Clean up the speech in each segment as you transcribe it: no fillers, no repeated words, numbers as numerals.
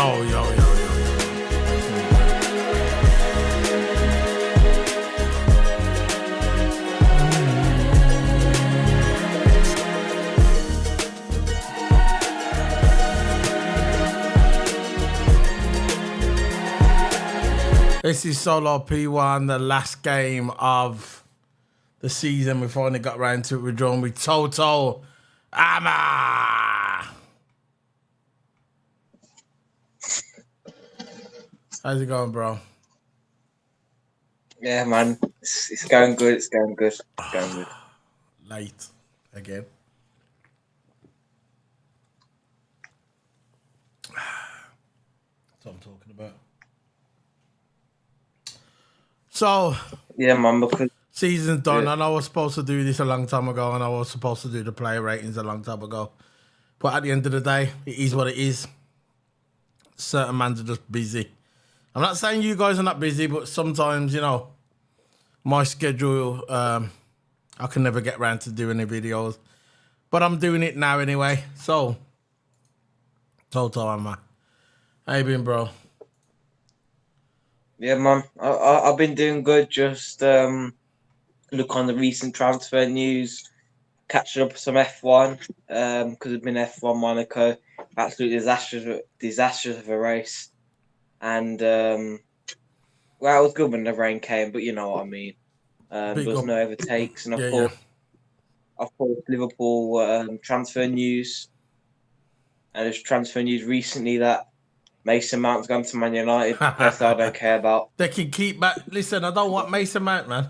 Yo. This is Solo P1, the last game of the season. We finally got round to it. We're drawn with TOTO. Ama! How's it going, bro? Yeah, man. It's going good. It's going good. Late again. That's what I'm talking about. So, yeah, man, because season's done. Yeah. I know I was supposed to do this a long time ago, and I was supposed to do the player ratings a long time ago. But at the end of the day, it is what it is. Certain mans are just busy. I'm not saying you guys are not busy, but sometimes, you know, my schedule, I can never get around to doing the videos. But I'm doing it now anyway. So, TOTO, Amma. How you been, bro? Yeah, man. I've been doing good. Just look on the recent transfer news, catching up with some F1 because it's been F1 Monaco, absolute disastrous of a race, and well, it was good when the rain came, but you know what I mean. There was no overtakes, and of course, Liverpool transfer news, and there's transfer news recently that Mason Mount's gone to Man United. Personally, I don't care about. They can keep back. Listen, I don't want Mason Mount, man.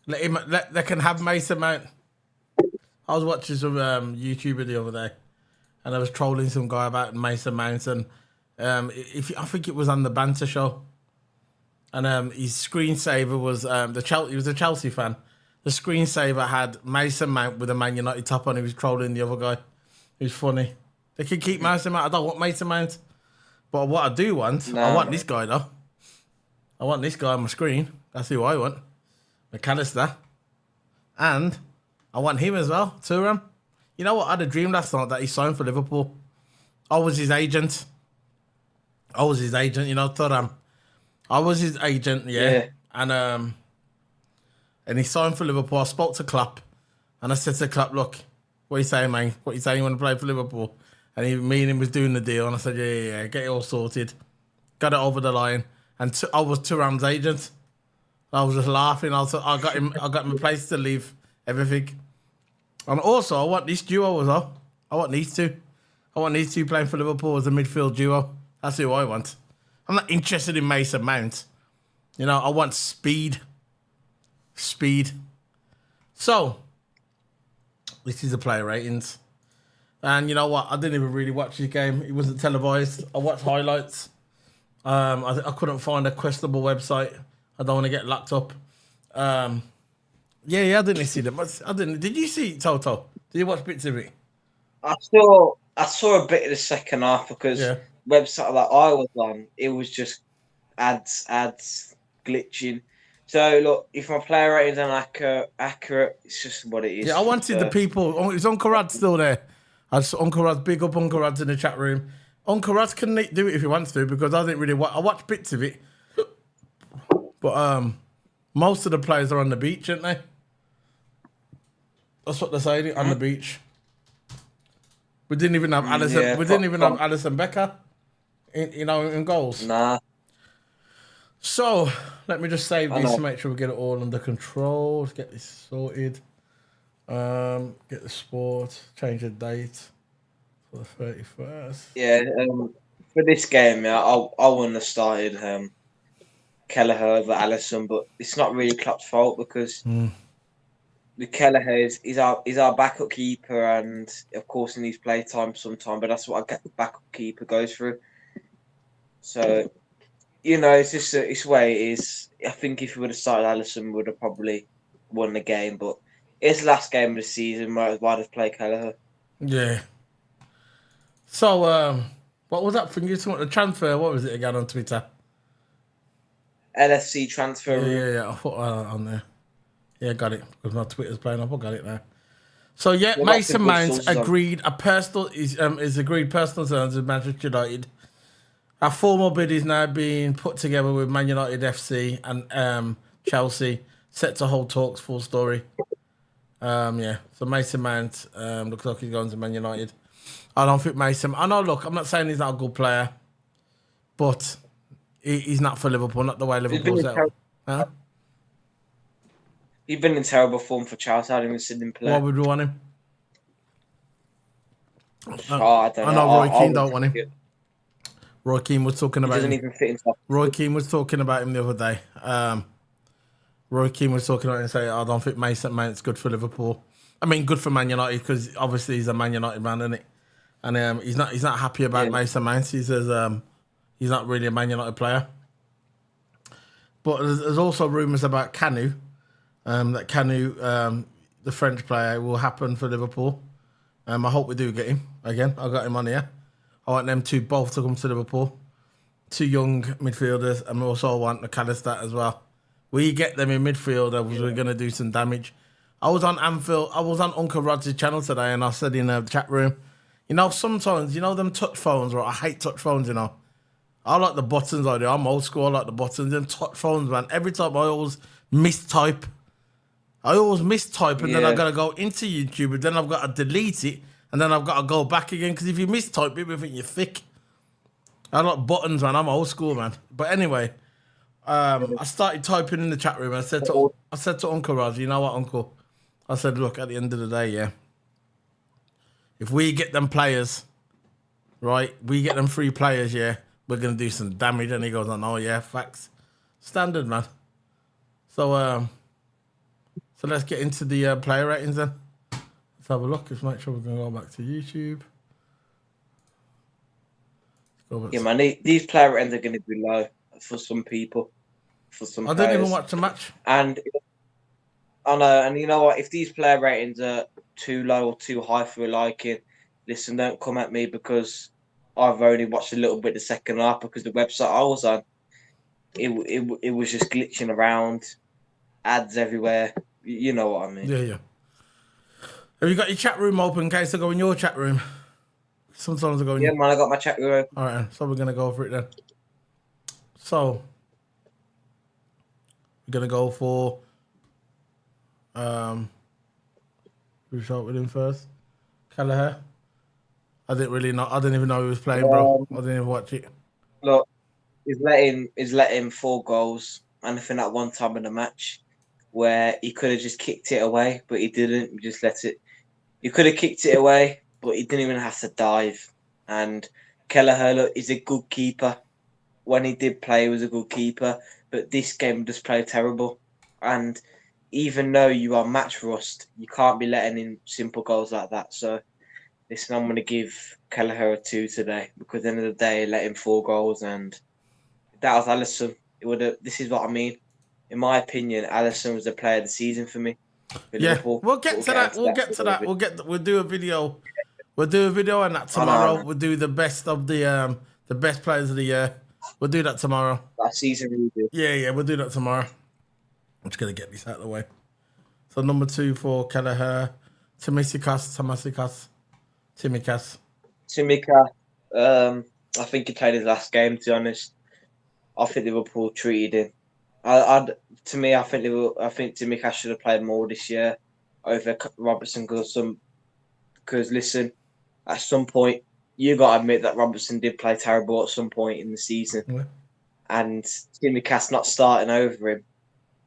They can have Mason Mount. I was watching some YouTuber the other day, and I was trolling some guy about Mason Mount, and I think it was on the Banter Show, and his screensaver was he was a Chelsea fan. The screensaver had Mason Mount with a Man United top on. He was trolling the other guy. It was funny. They can keep Mason Mount. I don't want Mason Mount. But what I do want, I want this guy, though. I want this guy on my screen. That's who I want. McAllister. And I want him as well, Thuram. You know what? I had a dream last night that he signed for Liverpool. I was his agent. You know, Thuram. I was his agent, yeah. And he signed for Liverpool. I spoke to Klopp. And I said to Klopp, look, what are you saying, man? What are you saying? You want to play for Liverpool? And me and him was doing the deal, and I said, yeah, get it all sorted. Got it over the line. And I was Thuram's agent. I was just laughing. I got him a place to live, everything. And also, I want this duo as well. I want these two. I want these two playing for Liverpool as a midfield duo. That's who I want. I'm not interested in Mason Mount. You know, I want speed. So, this is the player ratings. And you know what? I didn't even really watch the game. It wasn't televised. I watched highlights. I couldn't find a questionable website. I don't want to get locked up. I didn't see them. I didn't. Did you see TOTO? Did you watch bits of it? I saw a bit of the second half because website that I was on, it was just ads glitching. So look, if my player ratings are accurate, it's just what it is. Yeah, I wanted the people. Is Uncle Rod still there? Uncle Rod, big up Uncle Rod's in the chat room. Uncle Rod can do it if he wants to, because I didn't really watch. I watched bits of it, but most of the players are on the beach, aren't they? That's what they're saying, on the beach. We didn't even have Allison. Yeah, we didn't even have Allison Becker in goals. Nah. So let me just save this to make sure we get it all under control. Let's get this sorted. Get the sport, change the date for the 31st. Yeah, for this game, I wouldn't have started Kelleher over Allison, but it's not really Klopp's fault because the Kelleher is our backup keeper, and of course he needs play time sometime. But that's what the backup keeper goes through. So, you know, it's just it's the way it is. I think if we would have started Allison, we would have probably won the game, but. It's the last game of the season. Might as well have played Kelleher. Yeah. So, what was that thing you talking about? The transfer? What was it again on Twitter? LFC transfer. Yeah. I thought on there. Yeah, got it. Because my Twitter's playing up. I got it now. So Mason Mount agreed is agreed personal terms with Manchester United. Our formal bid is now being put together with Man United FC and Chelsea, set to hold talks. Full story. Yeah. So Mason Mount looks like he's going to Man United. I don't think Mason. I know. Look, I'm not saying he's not a good player, but he's not for Liverpool. Not the way He's been Liverpool in set up. Huh? he's been in terrible form for Chelsea. I haven't even seen him Why play. would we want him? I don't I know. know Roy I Keane would don't want him. take it. Roy Keane was talking He about doesn't him. even fit into. Roy Keane was talking about him the other day. Roy Keane was talking about him and saying, I don't think Mason Mount's good for Liverpool. I mean, good for Man United because obviously he's a Man United man, isn't it? And he's not happy about Yeah. Mason Mount. He says he's not really a Man United player. But there's also rumours about Canu, that Canu, the French player, will happen for Liverpool. I hope we do get him again. I got him on here. I want them two both to come to Liverpool. Two young midfielders, and we also want McAllister as well. We get them in midfield, we're going to do some damage. I was on Uncle Rod's channel today, and I said in the chat room, sometimes, them touch phones, right? I hate touch phones, I like the buttons, I do. I'm old school, I like the buttons. Them touch phones, man. Every time I always mistype. And then I got to go into YouTube, and then I've got to delete it, and then I've got to go back again, because if you mistype, people think you're thick. I like buttons, man. I'm old school, man. But anyway, I started typing in the chat room. I said to Uncle Raj, you know what, Uncle? I said, look, at the end of the day, yeah, if we get them players, right, we get them 3 players, yeah, we're gonna do some damage. And he goes, oh yeah, facts, standard, man. So let's get into the player ratings then. Let's have a look. Let's make sure we're gonna go back to YouTube. Yeah, man. These player ratings are going to be low for some people, for some I players. didn't even watch the match. And I know, and you know what? If these player ratings are too low or too high for your liking, listen, don't come at me because I've only watched a little bit the second half because the website I was on, it was just glitching around, ads everywhere. You know what I mean? Yeah. Have you got your chat room open in case I go in your chat room? Sometimes I go in. Yeah, man, I got my chat room open. All right, so we're gonna go for it then. So we're gonna go for who shot with him first? Kelleher. I didn't even know he was playing, bro. I didn't even watch it. Look, he's letting 4 goals, and I think at one time in the match where he could have just kicked it away, but he didn't. He just let it. He could have kicked it away, but he didn't even have to dive. And Kelleher is a good keeper. When he did play, he was a good keeper. But this game just played terrible. And even though you are match rust, you can't be letting in simple goals like that. So, listen, I'm going to give Kelleher a 2 today because at the end of the day, let in 4 goals. And if that was Alisson, this is what I mean. In my opinion, Alisson was the player of the season for me. Yeah, Liverpool. we'll get to that. We'll do a video. We'll do a video on that tomorrow. We'll do the best of the best players of the year. We'll do that tomorrow. That season review. Yeah, we'll do that tomorrow. I'm just gonna get this out of the way. So number 2 for Kelleher, Tsimikas. Tsimikas. I think he played his last game. To be honest, I think Liverpool treated him. I think Tsimikas should have played more this year over Robertson because listen, at some point you got to admit that Robertson did play terrible at some point in the season, and Tsimikas not starting over him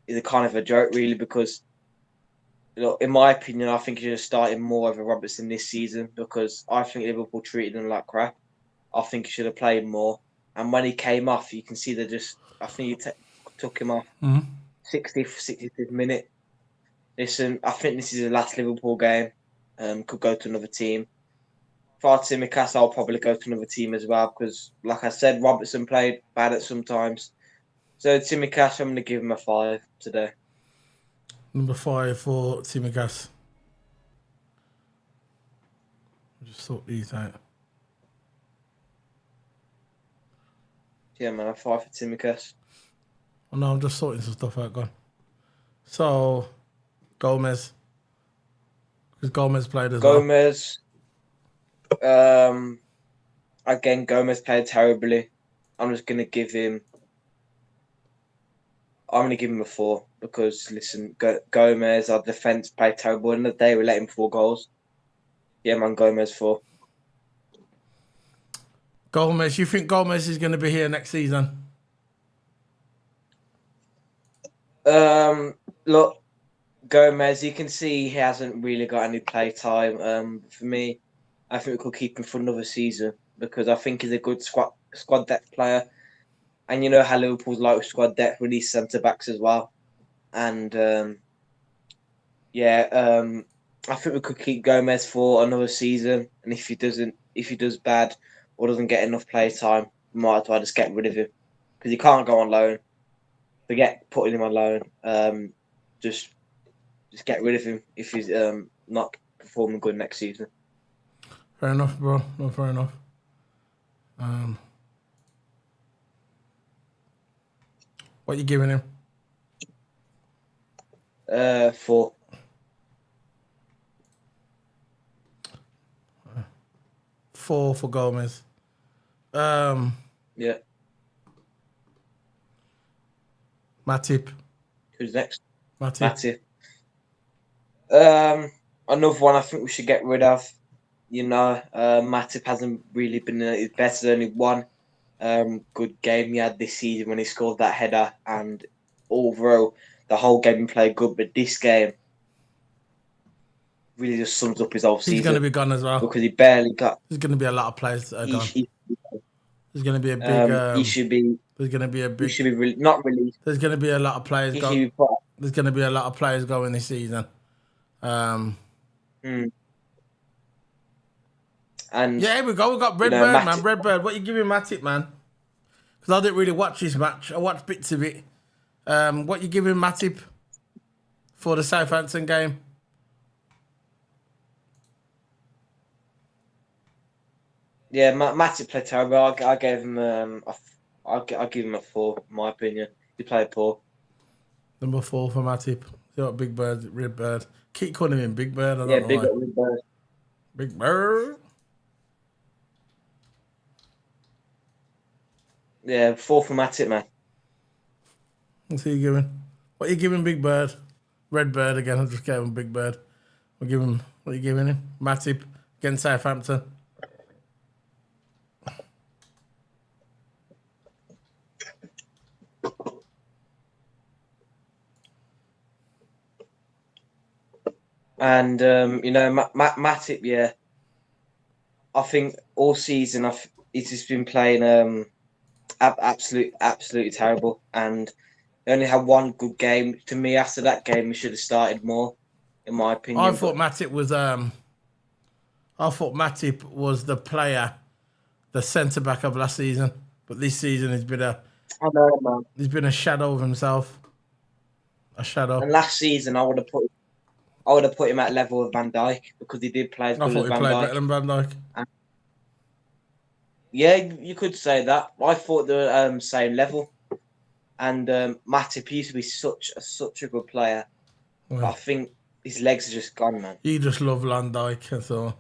is a kind of a joke, really, because in my opinion, I think he should have started more over Robertson this season because I think Liverpool treated him like crap. I think he should have played more, and when he came off, you can see I think he took him off 65th minute. Listen, I think this is the last Liverpool game. Could go to another team. For Tsimikas, I'll probably go to another team as well because, like I said, Robertson played bad at some times. So Tsimikas, I'm going to give him a 5 today. Number 5 for Tsimikas. Just sort these out. Yeah, man, a 5 for Tsimikas. Oh no, I'm just sorting some stuff out. Gone. So Gomez, because Gomez played as well. Again, Gomez played terribly. I'm just gonna give him. I'm gonna give him a 4 because listen, Gomez, our defense played terrible in the day. We let him 4 goals. Yeah, man, Gomez 4. Gomez, you think Gomez is going to be here next season? Look, Gomez, you can see he hasn't really got any play time. For me, I think we could keep him for another season because I think he's a good squad depth player, and you know how Liverpool's like with squad depth with these centre backs as well. And I think we could keep Gomez for another season, and if he does bad or doesn't get enough play time, we might as well just get rid of him because he can't go on loan. Forget putting him on loan. Just get rid of him if he's not performing good next season. Fair enough, bro. No, fair enough. What you giving him? 4. 4 for Gomez. Yeah. Matip. Who's next? Matip. Another one I think we should get rid of. You know, Matip hasn't really been his best. There's only one good game he had this season when he scored that header, and overall the whole game he played good, but this game really just sums up his whole season. He's going to be gone as well because he barely got. There's going to be a lot of players that are gone. There's going to be a big. He should be. There's going to be a big. He should be not released. There's going to be a lot of players going. There's going to be a lot of players going this season. And yeah, here we go. We got Redbird, man. Redbird. What you giving Matip, man? Because I didn't really watch this match. I watched bits of it. What you giving Matip for the Southampton game? Yeah, Matip played terrible. I gave him. I'll give him a 4. In my opinion, he played poor. Number 4 for Matip. You got Big Bird, Redbird. Keep calling him Big Bird. I don't know why. Big Bird. Big Bird. Yeah, 4 for Matip, man. What's he giving? What are you giving Big Bird? Redbird again. I just gave him Big Bird. We'll give him. What are you giving him? Matip against Southampton. And you know, Matip, yeah. I think all season he's just been playing absolutely terrible, and he only had one good game. To me, after that game, he should have started more, in my opinion. I thought Matip was the player, the centre back of last season, but this season he's been a. I know, man. He's been a shadow of himself. A shadow. And last season, I would have put him at level with Van Dijk because he did play as good as Van Dijk. I thought he played better than Van Dijk. Yeah, you could say that. I thought they were same level. And Matip used to be such a good player. Well, I think his legs are just gone, man. You just love Van Dijk, and so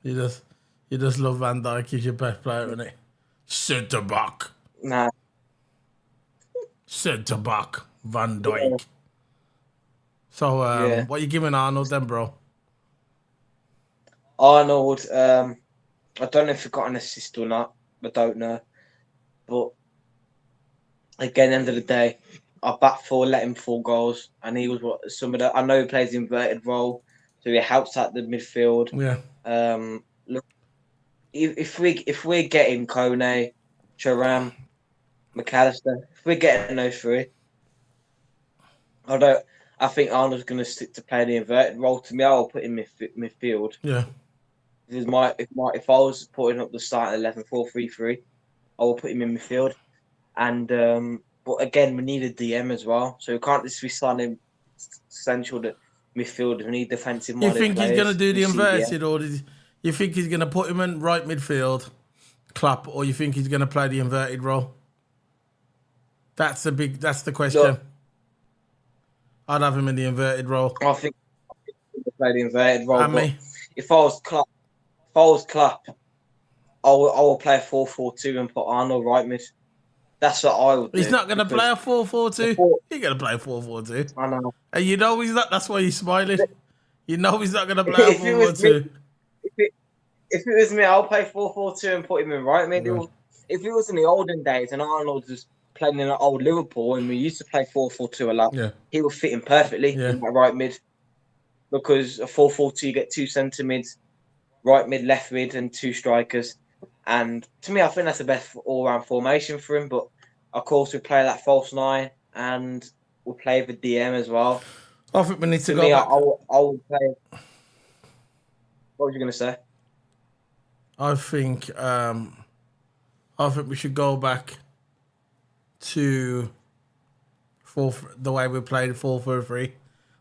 you just love Van Dijk. He's your best player, isn't it? Centre back. Nah. Centre back, Van Dijk. Yeah. So, what are you giving Arnold then, bro? Arnold, I don't know if he got an assist or not. I don't know. But again, end of the day, our back four let him 4 goals, and he was I know he plays the inverted role, so he helps at the midfield. Yeah. Look, if we're getting Kone, Thuram, McAllister, if we're getting those 3, I think Arnold's going to stick to play the inverted role. To me, I'll put him midfield. Yeah. If I was putting up the starting 11, 4-3-3, I will put him in midfield. And but again, we need a DM as well, so we can't just be signing central midfield. We need defensive. You think he's going to do the inverted, or you think he's going to put him in right midfield, Klopp, or you think he's going to play the inverted role? That's the question. Look, I'd have him in the inverted role. I think he'll play the inverted role. If I was Klopp, I will play a 4-4-2 and put Arnold right mid. That's what I would do. He's not going to play a the 4-4-2. four, He's going to play a 4-4-2. I know. And you know he's not. That's why he's smiling. You know he's not going to play a If it was me, 4-4-2. if it was me, I'll play 4-4-2 and put him in right mid. Yeah. If it was in the olden days and Arnold was playing in an old Liverpool and we used to play 4-4-2 a lot, Yeah. he would fit in perfectly Yeah. in that right mid. Because a 4-4-2, you get 2 centre mids, right mid, left mid, and 2 strikers. And to me, I think that's the best all-round formation for him. But of course, we play that false 9 and we'll play the DM as well. I think we need to To go me, back. I would play. What was you going to say? I think we should go back to the way we played 4-4-3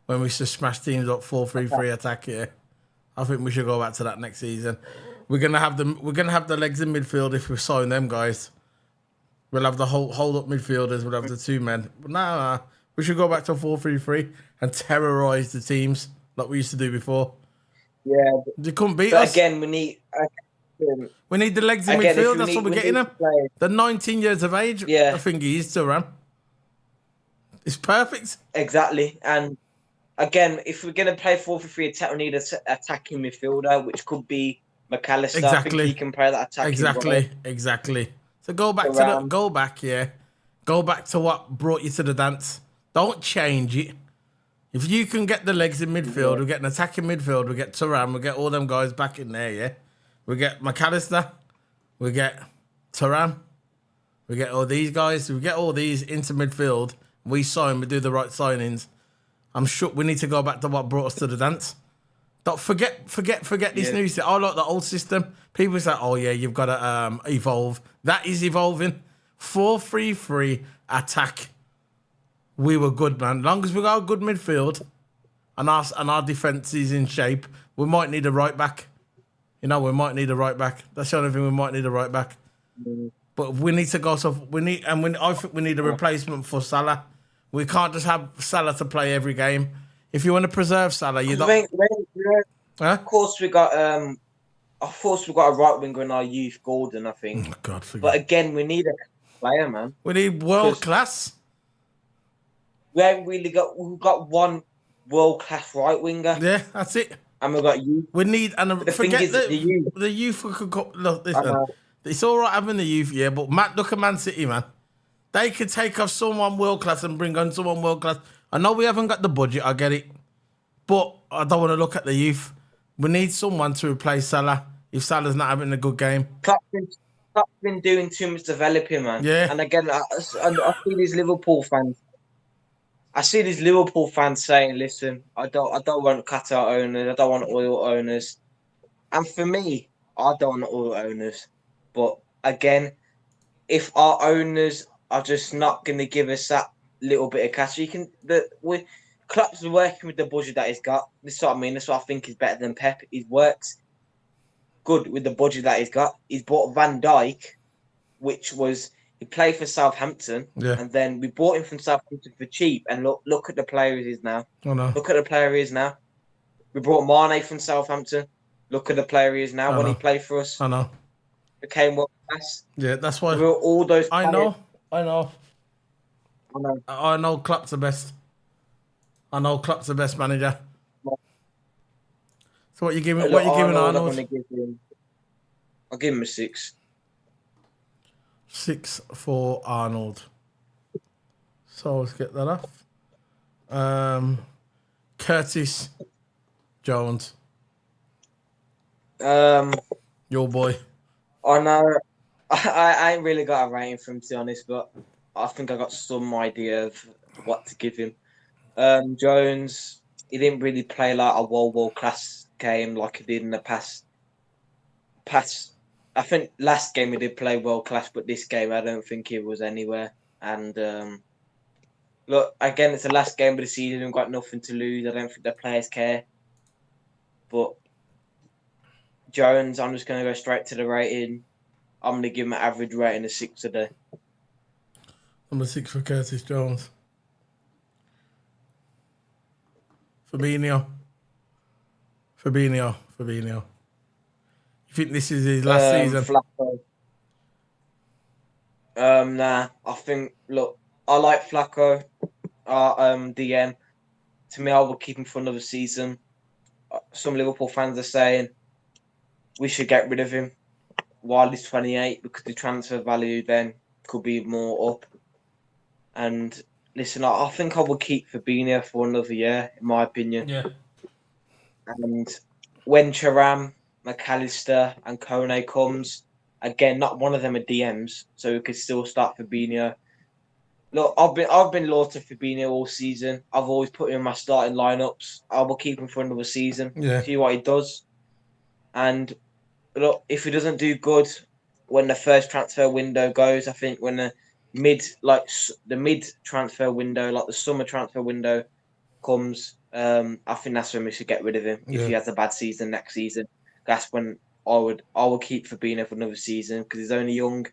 when we used to smash teams up 4-3-3 attack here. I think we should go back to that next season. We're gonna have the legs in midfield if we sign them guys. We'll have the hold up midfielders. We'll have the 2 men. But nah, we should go back to 4-3-3 and terrorise the teams like we used to do before. Yeah, They couldn't beat but us. again, we need. We need the legs in Again, if midfield. we That's need- what we're we getting need them. to play- They're 19 years of age. Yeah. I think he is to run. It's perfect. Exactly. And again, if we're going to play 4-3 attack, we need an attacking midfielder, which could be McAllister. I think Exactly. he can play that attacking role. Exactly. So go back Around. Go back to what brought you to the dance. Don't change it. If you can get the legs in midfield, we get an attacking midfield, we get Turan, we get all them guys back in there, yeah? We get McAllister, we get Turan, we get all these guys, we get all these into midfield, we sign, we do the right signings. I'm sure we need to go back to what brought us to the dance. Don't forget this new system. I like the old system. People say, oh yeah, you've got to evolve. That is evolving. 4-3-3 attack. We were good, man. As long as we got a good midfield and our defence is in shape, we might need a right back. You know, we might need a right back. That's the only thing we might need a right back. But we need to go. So I think we need a replacement for Salah. We can't just have Salah to play every game. If you want to preserve Salah, you don't. Of course, we got a right winger in our youth, Gordon, I think. Oh, God, forget. But again, we need a player, man. We need world class. We haven't really got. We've got one world class right winger, Yeah, that's it. and we've got youth. We need and The thing forget is, the youth. the youth. Look, listen, it's all right having the youth, yeah, but look at Man City, man. They could take off someone world class and bring on someone world class. I know we haven't got the budget, I get it, but I don't want to look at the youth. We need someone to replace Salah if Salah's not having a good game. Klopp's been doing too much developing, man. Yeah. And again, I see these Liverpool fans. I see these Liverpool fans saying, "Listen, I don't want Qatar owners. I don't want oil owners." And for me, I don't want oil owners. But again, if our owners are just not going to give us that little bit of cash, Klopp's working with the budget that he's got. This is what I mean. That's what I think is better than Pep. He works good with the budget that he's got. He's bought Van Dijk, which was he played for Southampton, and then we bought him from Southampton for cheap. And look at the player he is now. Oh no! Look at the player he is now. We brought Mane from Southampton. Look at the player he is now. When he played for us, I know. Became world class. Yeah, that's why. All those. I know. I know. Klopp's the best. I know Klopp's the best manager. So what you giving? What you giving Arnold? I'll give him a 6. 6 for Arnold. So let's get that off. Curtis Jones. Your boy. I know. I ain't really got a rating for him, to be honest, but I think I got some idea of what to give him. Jones, he didn't really play like a world class game like he did in the past. I think last game he did play world class, but this game I don't think he was anywhere. And look, again, it's the last game of the season. We've got nothing to lose. I don't think the players care. But Jones, I'm just going to go straight to the rating. I'm going to give him an average rating of 6 today. Number 6 for Curtis Jones. Fabinho. You think this is his last season? Flacco. Nah. I think. Look, I like Flacco. DM. To me, I would keep him for another season. Some Liverpool fans are saying we should get rid of him while he's 28 because the transfer value then could be more up. And listen, I think I would keep Fabinho for another year, in my opinion. Yeah. And when Thuram, McAllister, and Kone comes, again, not one of them are DMs, so we could still start Fabinho. Look, I've been loyal to Fabinho all season. I've always put him in my starting lineups. I will keep him for another season. Yeah. See what he does. And look, if he doesn't do good when the first transfer window goes, I think when the mid transfer window, like the summer transfer window comes, I think that's when we should get rid of him. Yeah. If he has a bad season next season, that's when I would keep Fabinho for another season because he's only young.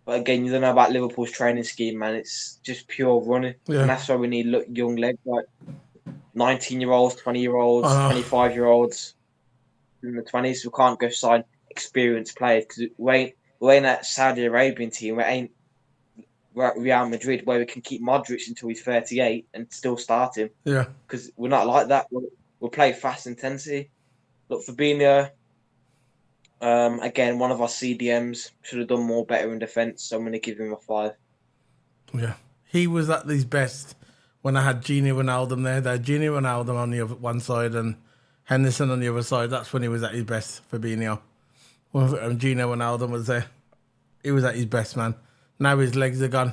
But again, you don't know about Liverpool's training scheme, man. It's just pure running, Yeah. and that's why we need young legs like 19-year-olds, 20-year-olds, 25-year-olds in the 20s. We can't go sign experienced players because we ain't that Saudi Arabian team. We ain't Real Madrid where we can keep Modric until he's 38 and still start him. Yeah. Because we're not like that. We'll play fast intensity. Look, Fabinho, again, one of our CDMs should have done more better in defence, so I'm going to give him a 5. Yeah. He was at his best when I had Gini Wijnaldum there. They had Gini Wijnaldum on the other one side and Henderson on the other side. That's when he was at his best, Fabinho. When Gino Wijnaldum was there, he was at his best, man. Now his legs are gone.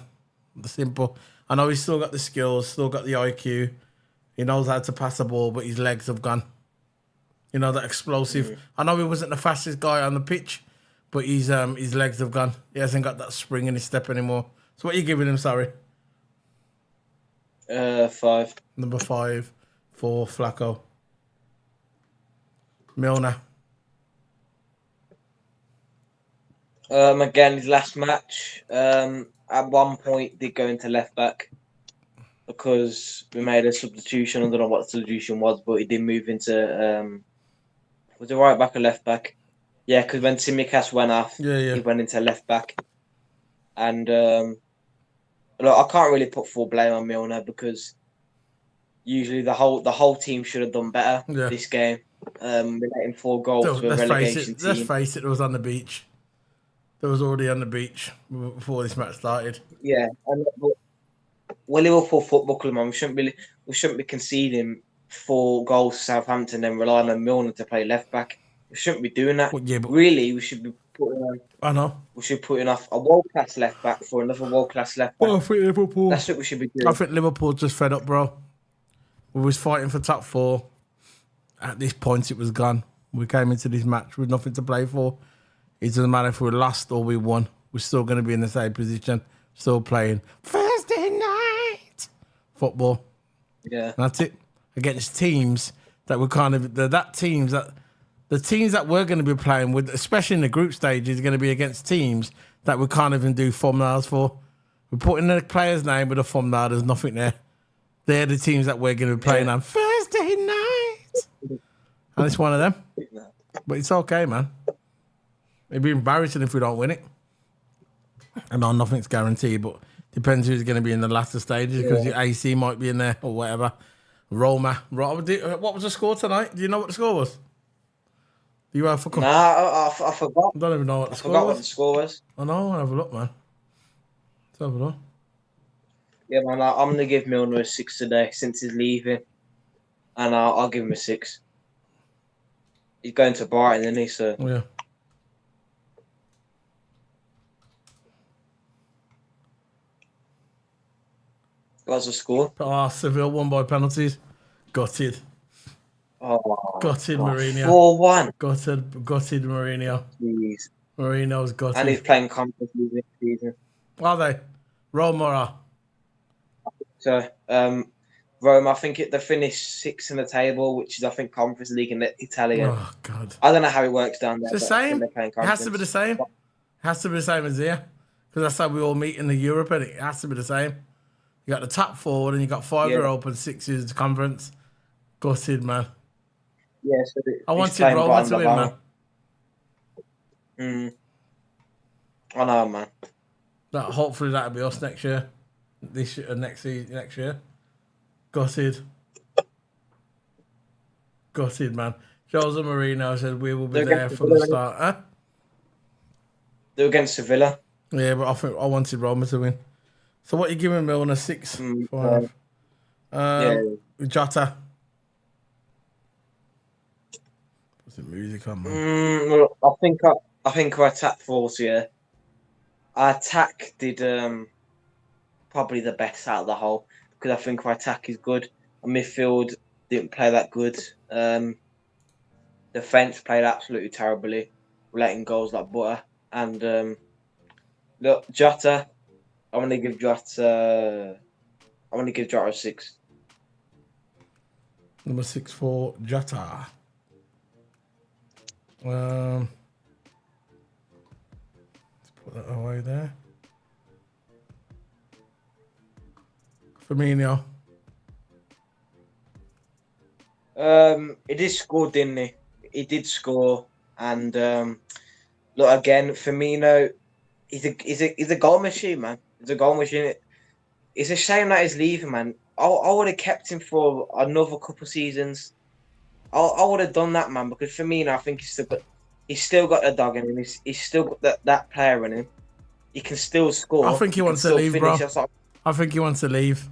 The simple. I know he's still got the skills, still got the IQ. He knows how to pass the ball, but his legs have gone. You know, that explosive. Mm. I know he wasn't the fastest guy on the pitch, but his legs have gone. He hasn't got that spring in his step anymore. So what are you giving him, sorry? 5. Number 5 for Flacco. Milner. Again, his last match, at one point did go into left back because we made a substitution. I don't know what the substitution was, but he did move into was it right back or left back? Yeah, because when Tsimikas went off, he went into left back. And look, I can't really put full blame on Milner because usually the whole team should have done better this game. We let him 4 goals to a relegation team. Let's face it, it was on the beach. It was already on the beach before this match started. Yeah, and we're Liverpool Football Club, man. We shouldn't be conceding 4 goals to Southampton and relying on Milner to play left back. We shouldn't be doing that. Well, yeah, but really, we should be putting on. I know. We should be putting off a world class left back for another world class left back. Well, I think Liverpool. That's what we should be doing. I think Liverpool just fed up, bro. We was fighting for top 4. At this point, it was gone. We came into this match with nothing to play for. It doesn't matter if we lost or we won. We're still going to be in the same position, still playing Thursday night football. Yeah, and that's it. Against teams that we're kind of the teams that we're going to be playing with, especially in the group stage, is going to be against teams that we can't even do thumbnails for. We're putting the player's name with a thumbnail. There's nothing there. They're the teams that we're going to be playing on Thursday night, and it's one of them. But it's okay, man. It'd be embarrassing if we don't win it. I know nothing's guaranteed, but depends who's going to be in the latter stages because your AC might be in there or whatever. Roma. What was the score tonight? Do you know what the score was? You have Nah, I forgot. I don't even know what the score was. I forgot what the score was. I know. I'll have a look, man. Let's have a look. Yeah, man. I'm going to give Milner a 6 today since he's leaving. And I'll give him a 6. He's going to Brighton, isn't he? So. Yeah. What's the score? Seville won by penalties. Gutted. Oh, gutted Mourinho. 4-1. Gutted Mourinho. Jeez. Mourinho's gutted. And he's playing Conference League this season. Are they? Roma are. So, Roma, I think they finished 6th in the table, which is, I think, Conference League in the Italian. Oh, God. I don't know how it works down there. It's the same. It has to be the same. It has to be the same as here. Because that's how we all meet in the Europe, and it has to be the same. You got the top 4, and you got 5 Europe and 6 is the conference. Gutted, man. Yeah, so I wanted Roma to win, man. Mm. I know, man. That hopefully that'll be us next year. Next year. Gutted, man. Jose Mourinho said we will be They're there against from the Sevilla. start. Huh? They're against Sevilla. Yeah, but I think I wanted Roma to win. So what you giving Milner 6, 5? Yeah. Jota. What's the music on, man? Well, I think our attack force, yeah. Our attack did probably the best out of the whole because I think our attack is good. Our midfield didn't play that good. Defense played absolutely terribly, letting goals like butter. And look, Jota, I'm gonna give Jota a 6. Number 6 for Jota. Let's put that away there. Firmino. He did score, didn't he? He did score, and look again, Firmino. He's a goal machine, man. He's a goal machine. It's a shame that he's leaving, man. I would have kept him for another couple seasons. I would have done that, man, because Firmino, I think he's still got the dog in him. He's still got that player in him. He can still score. I think he wants to leave, bro. I think he wants to leave.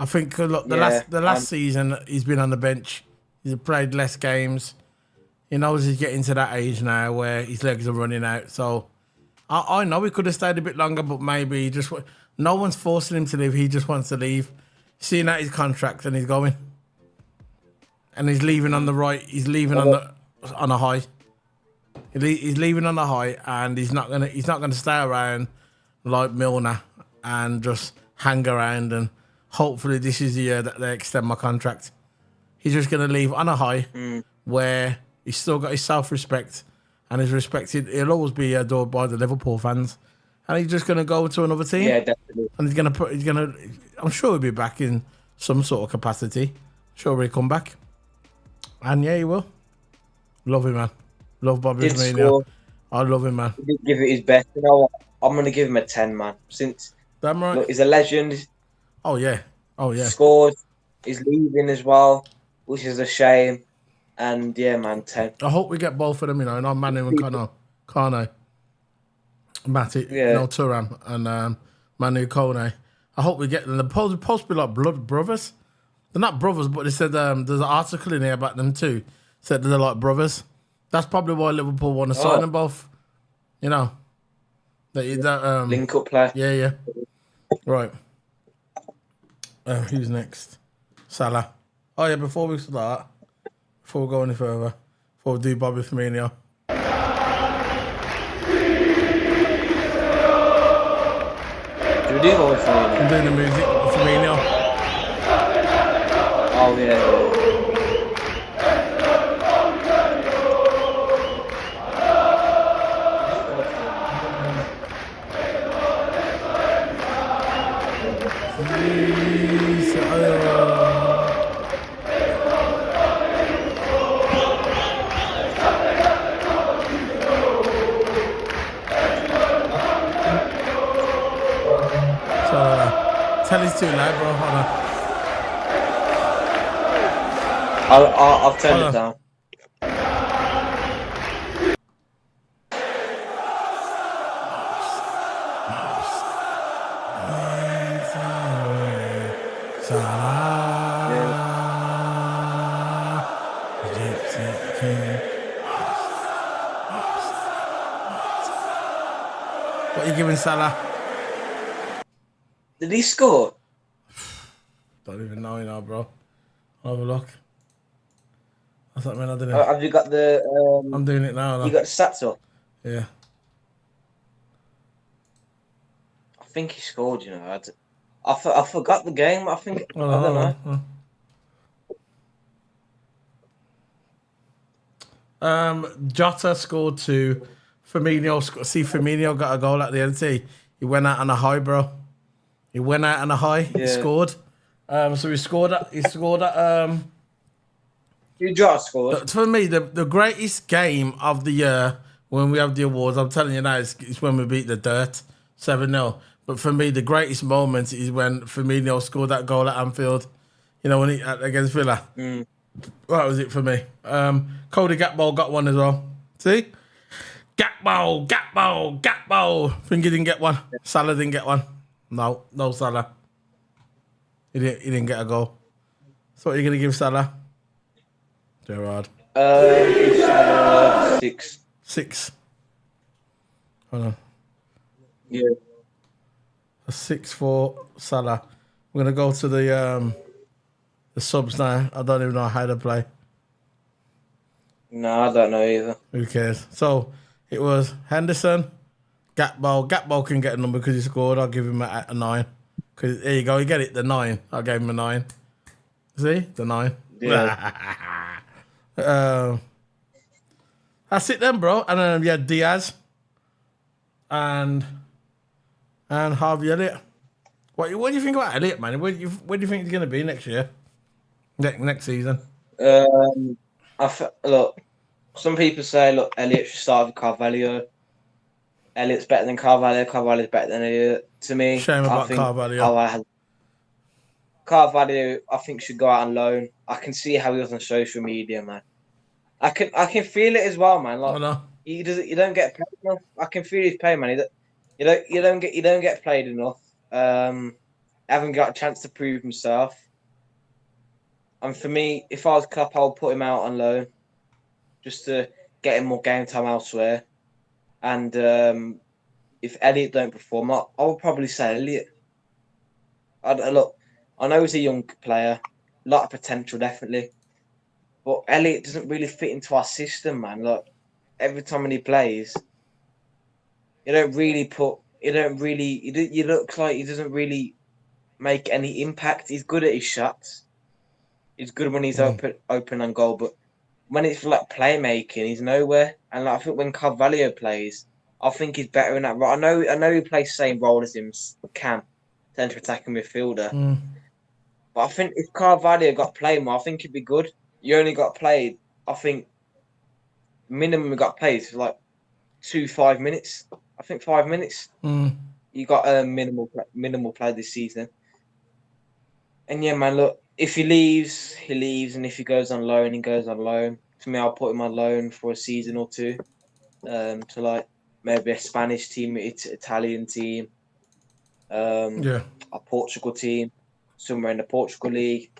I think look, the last season he's been on the bench. He's played less games. He knows he's getting to that age now where his legs are running out. So I know he could have stayed a bit longer, but maybe no one's forcing him to leave. He just wants to leave. Seeing out his contract and he's going. And he's leaving on the right. He's leaving on a high. He's leaving on the high, and he's not gonna stay around like Milner and just hang around. And hopefully, this is the year that they extend my contract. He's just gonna leave on a high, where he's still got his self-respect and is respected. He'll always be adored by the Liverpool fans, and he's just gonna go to another team. Yeah, definitely. And I'm sure he'll be back in some sort of capacity. Sure, he'll come back. And yeah, he will. Love him, man. Love Bobby Firmino. I love him, man. He did give it his best. You know what? I'm going to give him a 10, man. Since Damn right. Look, he's a legend. Oh, yeah. Scored. He's leaving as well, which is a shame. And yeah, man, 10. I hope we get both of them, not Manu and Kane. Matip, Thuram and Manu Kone. I hope we get them. They're supposed to be like blood brothers. They're not brothers, but they said there's an article in here about them too. Said they're like brothers. That's probably why Liverpool want to sign them both. Link up play. Yeah. Right. Who's next? Salah. Oh yeah. Before we go any further, before we do Bobby Firmino. Do we do Bobby Firmino? I'm doing the music for Firmino. Oh yeah. Tell us too loud, bro. Hold on. I've turned it down. What are you giving Salah? Did he score? Don't even know, bro. I'll have a look. That's what I mean. I didn't. Have you got the? I'm doing it now. You got the stats up? Yeah. I think he scored. I forgot the game. I think I don't know. Jota scored 2. Firmino got a goal at the end. He went out on a high, bro. He went out on a high. Yeah. He scored. So he scored at. Who Jota scored? For me, the greatest game of the year when we have the awards, I'm telling you now, it's when we beat the dirt 7-0. But for me, the greatest moment is when Firmino scored that goal at Anfield. You know, when he against Villa. Mm. That was it for me. Cody Gakpo got one as well. See? Gakpo. Think he didn't get one. Salah didn't get one. No Salah. He didn't get a goal. So what are you going to give Salah? Gerard. 6. 6. Hold on. Yeah. A 6 for Salah. We're going to go to the subs now. I don't even know how to play. No, I don't know either. Who cares? So it was Henderson, Gakpo. Gakpo can get a number because he scored. I'll give him a 9. Cause there you go. You get it. The 9. I gave him a 9. See the 9. Yeah. That's it then, bro. And then we had Diaz and Harvey Elliott. What do you think about Elliott, man? Where do you think he's going to be next year? Next season? Look, some people say, look, Elliott should start with Carvalho. Elliott's better than Carvalho. Carvalho's better than Elliott. To me, Shame about I think Carvalho. Carvalho, I think, should go out on loan. I can see how he was on social media, man. I can feel it as well, man. Like, I know. you don't get paid enough. I can feel his pain, man. You don't get played enough. Haven't got a chance to prove himself. And for me, if I was Klopp, I would put him out on loan, just to get him more game time elsewhere. And if Elliott don't perform, I would probably say Elliott. Look, I know he's a young player, a lot of potential, definitely. But Elliott doesn't really fit into our system, man. Look, every time when he plays, you look like he doesn't really make any impact. He's good at his shots. He's good when he's open on goal, but when it's like playmaking, he's nowhere. And like, I think when Carvalho plays, I think he's better in that role. I know he plays the same role as him, Cam, centre attacking midfielder. But I think if Carvalho got played more, I think he'd be good. You only got played, I think, minimum we got played for like 5 minutes. I think 5 minutes. You got a minimal play this season. And yeah, man, look, if he leaves, he leaves, and if he goes on loan, he goes on loan. To me, I'll put him on loan for a season or two, to like maybe a Spanish team, Italian team, a Portugal team, somewhere in the Portugal league.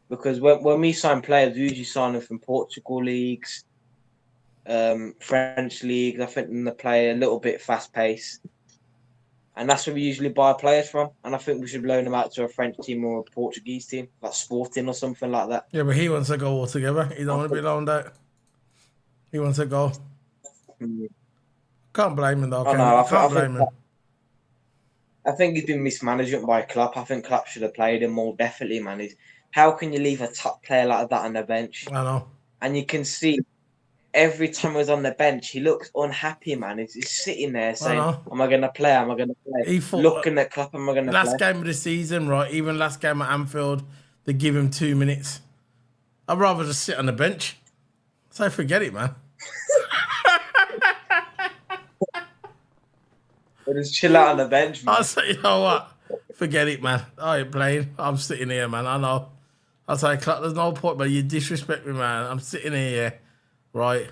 Because when we sign players, we usually sign them from Portugal leagues, French leagues. I think they play a little bit fast paced. And that's where we usually buy players from. And I think we should loan them out to a French team or a Portuguese team, like Sporting or something like that. Yeah, but he wants to go altogether. He don't want to be loaned out. He wants to go. Can't blame him, though. Can't blame him. I think he's been mismanaged by Klopp. I think Klopp should have played him more, definitely, man. How can you leave a top player like that on the bench? I know. And you can see every time he was on the bench, he looks unhappy, man. He's sitting there saying, am I going to play? Am I going to play? Looking at Klopp, am I going to play? Last game of the season, right? Even last game at Anfield, they give him 2 minutes. I'd rather just sit on the bench. So forget it, man. Just chill out on the bench, man. I say, you know what? Forget it, man. I ain't playing. I'm sitting here, man. I know. I say, Klopp, there's no point, but you disrespect me, man. I'm sitting here, right?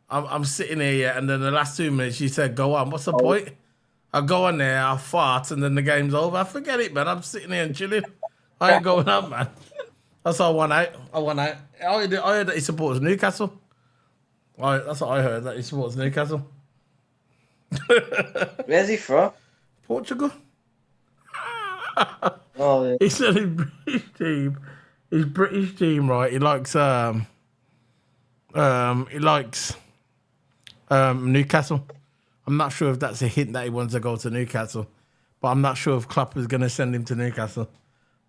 I'm sitting here, and then the last 2 minutes, you said, go on. What's the point? I go on there, I fart, and then the game's over. I forget it, man. I'm sitting here and chilling. I ain't going up, man. That's all I won out. I heard that he supports Newcastle. That's what I heard, that he supports Newcastle. Where's he from? Portugal. Oh, yeah. He said his British team, right? He likes Newcastle. I'm not sure if that's a hint that he wants to go to Newcastle, but I'm not sure if Klopp is going to send him to Newcastle,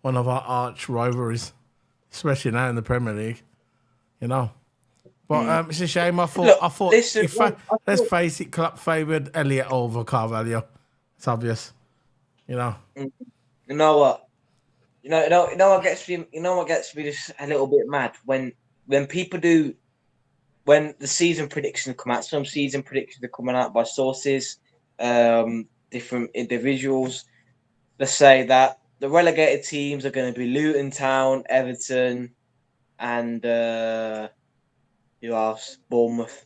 one of our arch rivalries, especially now in the Premier League. You know. But it's a shame. I thought. Let's face it, Klopp favoured Elliott over Carvalho. It's obvious. You know. You know what? You know what gets me. You know what gets me just a little bit mad when people do. when the season predictions come out, some season predictions are coming out by sources, different individuals. Let's say that the relegated teams are going to be Luton Town, Everton, and who else? Bournemouth.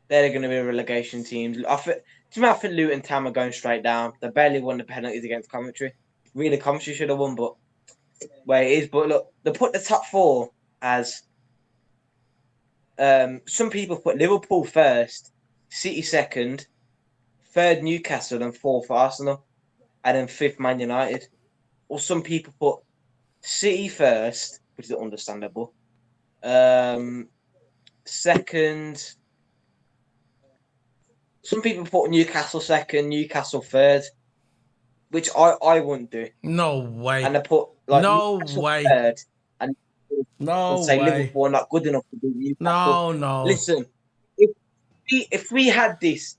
They're going to be relegation teams. I think Luton Town are going straight down. They barely won the penalties against Coventry. Really, Coventry should have won, but where it is. But look, they put the top four as some people put Liverpool first, City second, third Newcastle, and fourth Arsenal, and then fifth Man United. Or some people put City first, which is understandable. Second. Some people put Newcastle second, Newcastle third, which I wouldn't do. No way. And they put like no Newcastle way. third, and No say way. Liverpool are not good enough to beat Newcastle. No. Listen, if we had this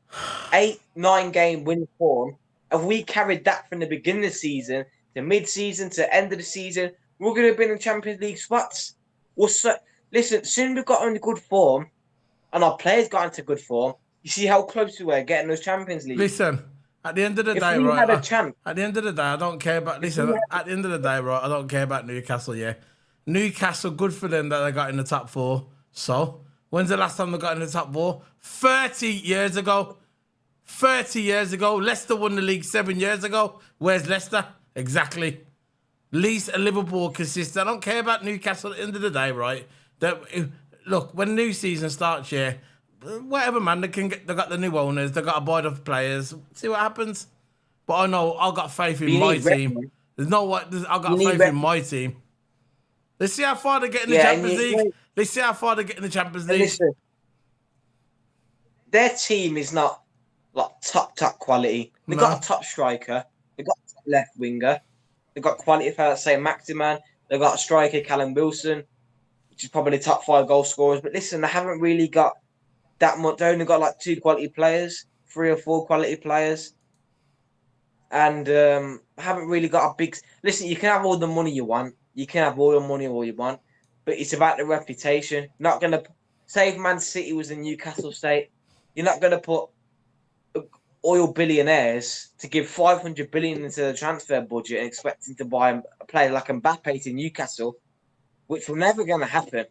8-9 game win form, and we carried that from the beginning of the season to mid-season to end of the season, we're going to have been in Champions League spots. Listen, soon we've got into good form, and our players got into good form. You see how close we were getting those Champions League. Listen, at the end of the day, we right? Had a chance, at the end of the day, I don't care about. Listen, at the end of the day, right? I don't care about Newcastle. Yeah, Newcastle, good for them that they got in the top four. So, when's the last time they got in the top four? 30 years ago. 30 years ago. Leicester won the league 7 years ago. Where's Leicester? Exactly. Leeds and Liverpool consistent. I don't care about Newcastle at the end of the day, right? Look, when new season starts, yeah, whatever, man, they got the new owners, they got to buy the players. See what happens. But I know I got faith in my team. I got faith in my team. Let's see how far they get in the Champions League. Let's see how far they get in the Champions League. Listen, their team is not like top quality. They've got a top striker. They've got a top left winger. They've got quality for, say, Maximan. They've got a striker, Callum Wilson, which is probably top 5 goal scorers. But listen, they haven't really got that much. They only got like 2 quality players, 3 or 4 quality players. And haven't really got a big... Listen, you can have all the money you want. You can have all your money all you want. But it's about the reputation. Not going to... Say if Man City was in Newcastle State, you're not going to put oil billionaires to give 500 billion into the transfer budget and expecting to buy a player like Mbappe to Newcastle, which will never going to happen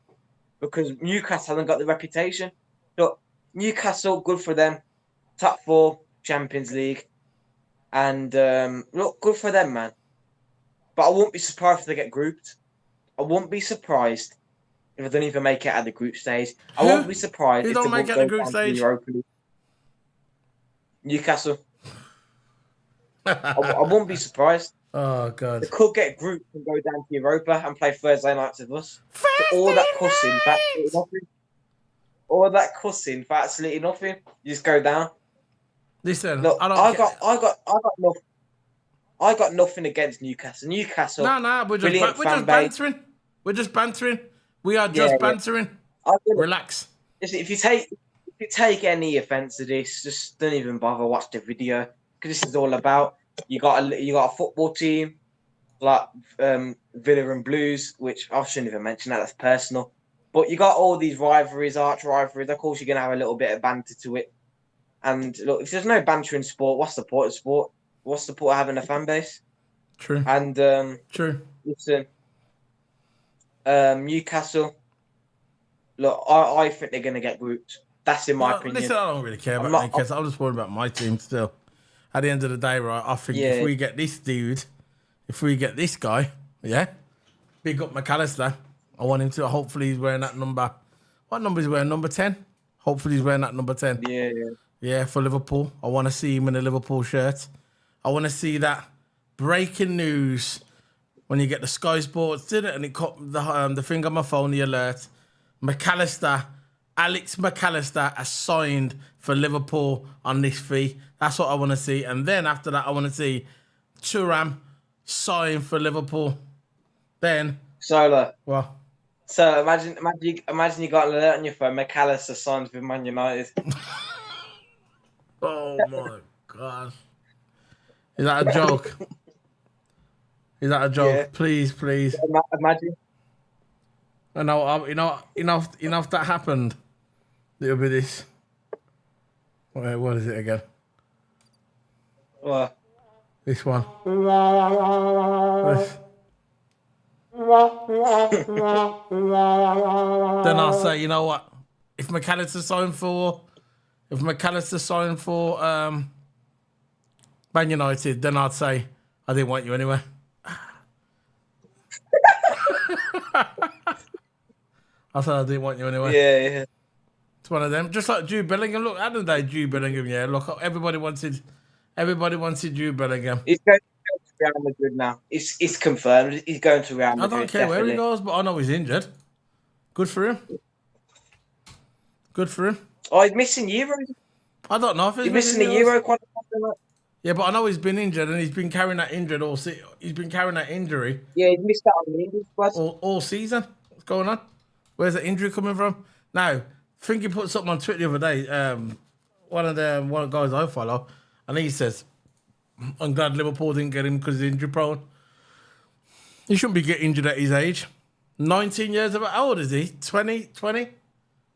because Newcastle haven't got the reputation. Look, Newcastle, good for them. Top 4, Champions League. And look, good for them, man. But I won't be surprised if they get grouped. I won't be surprised if they don't even make it at the group stage. I won't be surprised if they don't make it at the group stage. Newcastle. I won't be surprised. Oh, God. They could get grouped and go down to Europa and play Thursday nights with us. All that cussing for absolutely nothing. All that cussing for absolutely nothing. You just go down. Listen, look, I got nothing against Newcastle. Newcastle. No, we're just bantering. We're just bantering. We are just bantering. Relax. Listen, if you take any offence to this, just don't even bother watch the video because this is all about you got a football team like Villa and Blues, which I shouldn't even mention that. That's personal. But you got all these rivalries, arch rivalries. Of course, you're gonna have a little bit of banter to it. And look, if there's no banter in sport, what's the point of sport? What's the point of having a fan base? True. And true. Listen, Newcastle. Look, I think they're gonna get grouped. That's in my opinion. Listen, I don't really care about Newcastle. I'm just worried about my team still. At the end of the day, right, I think if we get this dude, if we get this guy, big up McAllister. I want him to, hopefully he's wearing that number. What number is he wearing? Number 10? Hopefully he's wearing that number 10. Yeah, for Liverpool. I want to see him in a Liverpool shirt. I want to see that breaking news when you get the Sky Sports, did it? And it caught the thing on my phone, the alert. Alex McAllister has signed for Liverpool on this fee. That's what I want to see. And then after that, I want to see Thuram sign for Liverpool. Then... Solar. What? So imagine you got an alert on your phone. McAllister signs with Man United. Oh my God! Is that a joke? Is that a joke? Yeah. Please. Imagine. I know. If that happened, It'll be this. What is it again? Well, This one. This. Then I'll say, you know what? If McAllister signed for Man United, then I'd say I didn't want you anyway. I said I didn't want you anyway. yeah. It's one of them. Just like Jude Bellingham. Look, at the day, Jude Bellingham. Yeah, look, everybody wanted Jude Bellingham. He's going to Real Madrid now. It's confirmed. He's going to Real I Madrid. don't care where he goes, but I know he's injured. Good for him. Good for him. Oh, he's missing Euros. I don't know if He's missing the Euro qualifier. Yeah, but I know he's been injured and he's been carrying that injury Yeah, he's missed out on the English squad. all season. What's going on? Where's the injury coming from? Now, I think he put something on Twitter the other day. One of the guys I follow, and he says, "I'm glad Liverpool didn't get him because he's injury prone. He shouldn't be getting injured at his age. 19 years of how old is he? 20?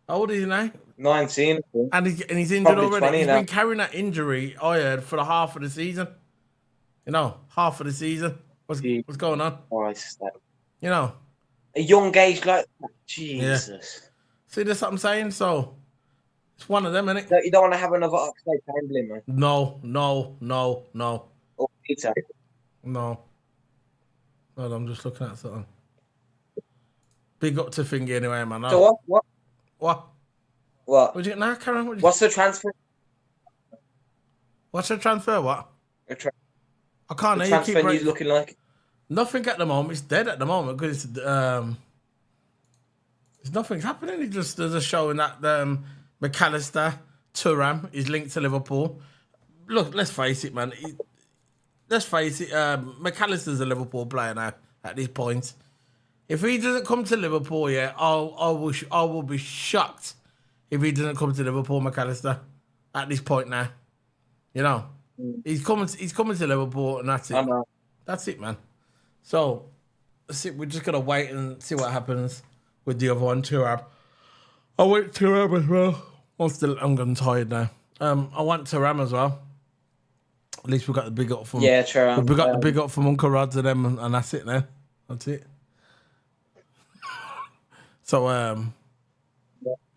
How old is he now? 19. And he's injured Probably already. 20 He's now. been carrying that injury, I heard, for the half of the season. You know, half of the season. What's going on? Christ. You know. A young age like that. Jesus. See, that's what I'm saying? So, it's one of them, innit? You don't want to have another Oxlade Chamberlain, man. No. Or Peter. No. Hold on, I'm just looking at something. Big up to Thingy anyway, man. So what? What do you get now, Karen? What's the transfer? What's the transfer? What? I can't hear you. transfer news looking like? Nothing at the moment. It's dead at the moment because there's nothing's happening. There's a showing that McAllister Thuram is linked to Liverpool. Look, let's face it, man. McAllister's a Liverpool player now at this point. If he doesn't come to Liverpool, yeah, I will be shocked if he doesn't come to Liverpool, McAllister, at this point now. You know, he's coming to Liverpool, and that's it. I know. That's it, man. So, we're just gonna wait and see what happens with the other one, Thuram. I want Thuram as well. I'm getting tired now. I want Thuram as well. At least we got the big up from Thuram. We got the big up from Uncle Rod to them, and that's it now. That's it. So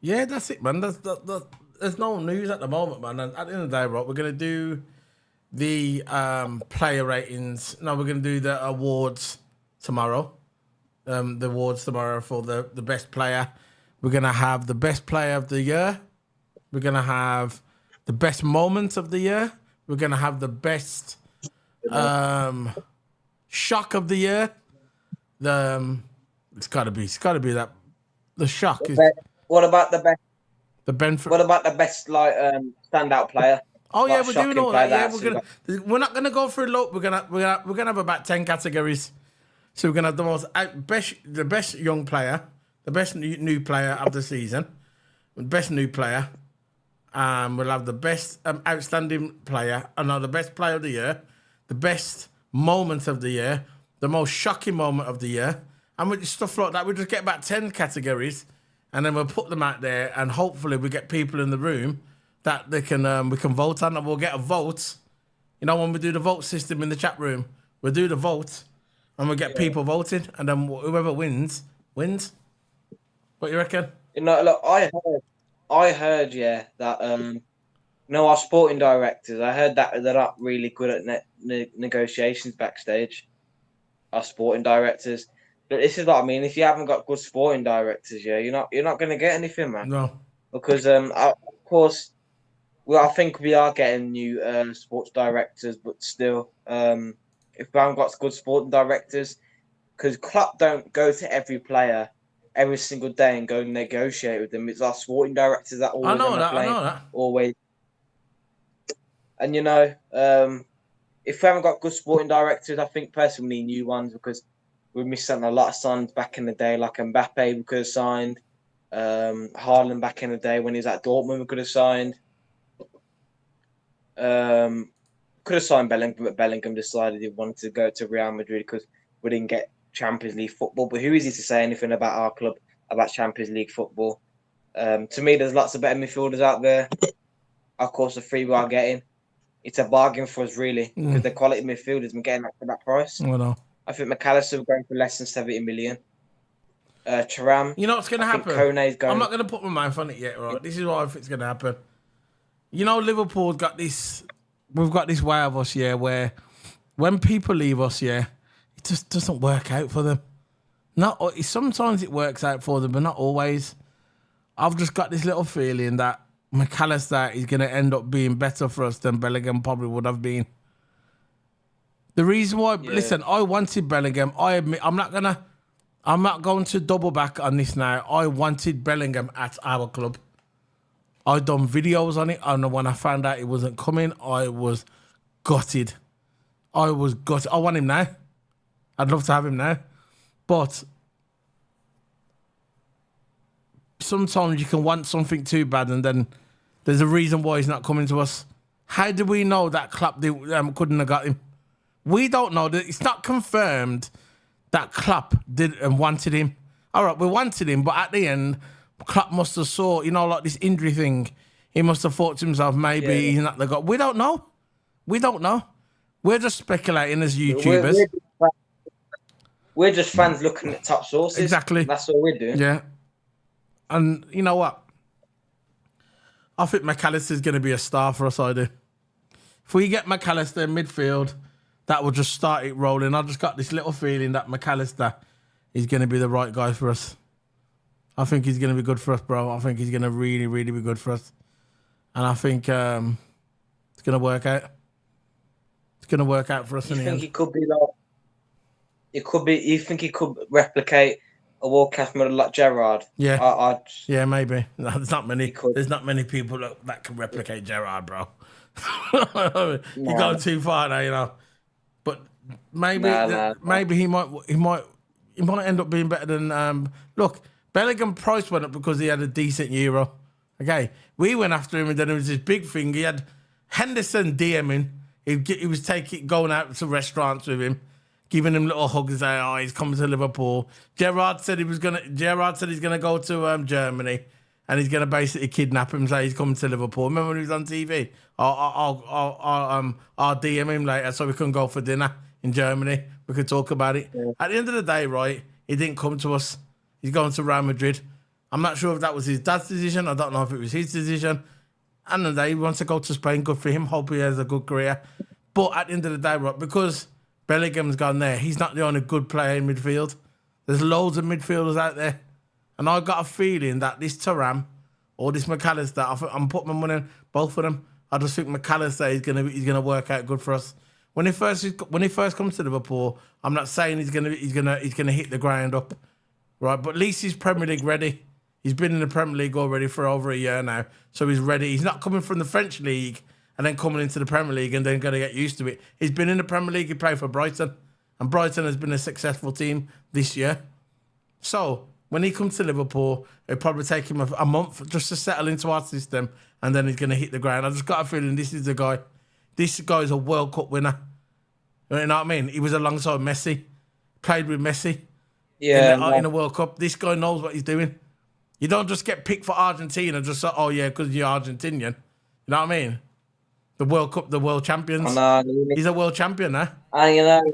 yeah, that's it, man. There's no news at the moment, man. And at the end of the day, right, we're gonna do the player ratings. No, we're gonna do the awards tomorrow. The awards tomorrow for the best player. We're gonna have the best player of the year. We're gonna have the best moment of the year. We're gonna have the best shock of the year. It's gotta be that. The shock is. What about the best? What about the best standout player? Oh yeah, we're doing all that. Yeah, we're not gonna go through look. We're gonna have about 10 categories. So we're gonna have the best young player, the best new player of the season, the best new player. We'll have the best outstanding player, the best player of the year, the best moment of the year, the most shocking moment of the year, and we just stuff like that. We just get about 10 categories, and then we'll put them out there, and hopefully we get people in the room that we can vote on, and we'll get a vote. You know, when we do the vote system in the chat room, we'll do the vote, and we'll get people voting, and then whoever wins. What you reckon? You know, look, I heard, yeah, that our sporting directors. I heard that they're not really good at negotiations backstage. Our sporting directors. But this is what I mean. If you haven't got good sporting directors, yeah, you're not going to get anything, man. No, because of course, I think we are getting new sports directors, but still, if we haven't got good sporting directors, because Klopp don't go to every player every single day and go negotiate with them. It's our sporting directors that always I know that. Always. And you know, if we haven't got good sporting directors, I think personally we need new ones because we missed out on a lot of signs back in the day, like Mbappe we could have signed, Haaland back in the day when he was at Dortmund we could have signed. Could have signed Bellingham, but Bellingham decided he wanted to go to Real Madrid because we didn't get Champions League football. But who is he to say anything about our club, about Champions League football? To me, there's lots of better midfielders out there. Of course, the three we are getting, it's a bargain for us, really, because the quality midfielders we're getting for that price. I know. I think McAllister will going for less than 70 million. Thuram. You know what's going to happen? Kone's going... I'm not going to put my mouth on it yet, right? This is what I think is going to happen. You know, Liverpool's got this... We've got this way of us, yeah, where when people leave us, yeah, it just doesn't work out for them. Sometimes it works out for them, but not always. I've just got this little feeling that McAllister is going to end up being better for us than Bellingham probably would have been. The reason why, listen, I wanted Bellingham. I admit, I'm not going to double back on this now. I wanted Bellingham at our club. I done videos on it, and when I found out it wasn't coming, I was gutted. I want him now. I'd love to have him now. But sometimes you can want something too bad, and then there's a reason why he's not coming to us. How do we know that Klopp couldn't have got him? We don't know. That it's not confirmed that Klopp did and wanted him. All right, we wanted him, but at the end, Klopp must have saw, like this injury thing. He must have thought to himself, maybe he's not the guy. We don't know. We don't know. We're just speculating as YouTubers. We're just fans looking at top sources. Exactly. That's all we're doing. Yeah. And you know what? I think McAllister's going to be a star for us, I do. If we get McAllister in midfield, that will just start it rolling. I just got this little feeling that McAllister is going to be the right guy for us. I think he's going to be good for us, bro. I think he's going to really, really be good for us. And I think it's going to work out. It's going to work out for us in the end. He could be like... You think he could replicate a world class model like Gerrard? Yeah, yeah, maybe. There's not many people that can replicate Gerrard, bro. You're going too far now, But maybe he might end up being better than. Look, Bellingham price went up because he had a decent Euro. Okay, we went after him, and then it was this big thing. He had Henderson DMing. He was going out to restaurants with him, giving him little hugs, saying, "Oh, he's coming to Liverpool." Gerrard said he's gonna go to Germany, and he's gonna basically kidnap him. Say he's coming to Liverpool. Remember when he was on TV? I'll DM him later so we can go for dinner in Germany. We could talk about it. Yeah. At the end of the day, right? He didn't come to us. He's going to Real Madrid. I'm not sure if that was his dad's decision. I don't know if it was his decision. And the day he wants to go to Spain. Good for him. Hope he has a good career. But at the end of the day, right, because Bellingham's gone there, he's not the only good player in midfield. There's loads of midfielders out there. And I got a feeling that this Thuram or this McAllister, I'm putting my money on both of them. I just think McAllister is gonna work out good for us. When he first comes to Liverpool, I'm not saying he's gonna hit the ground up, right? But at least he's Premier League ready. He's been in the Premier League already for over a year now, so he's ready. He's not coming from the French league and then coming into the Premier League and then going to get used to it. He's been in the Premier League. He played for Brighton, and Brighton has been a successful team this year. So when he comes to Liverpool, it'll probably take him a month just to settle into our system, and then he's going to hit the ground. I've just got a feeling this is the guy. This guy's a World Cup winner. You know what I mean? He was alongside Messi, played with Messi in the World Cup. This guy knows what he's doing. You don't just get picked for Argentina just so, oh yeah, because you're Argentinian. You know what I mean? The World Cup, the world champions. He's a world champion now. And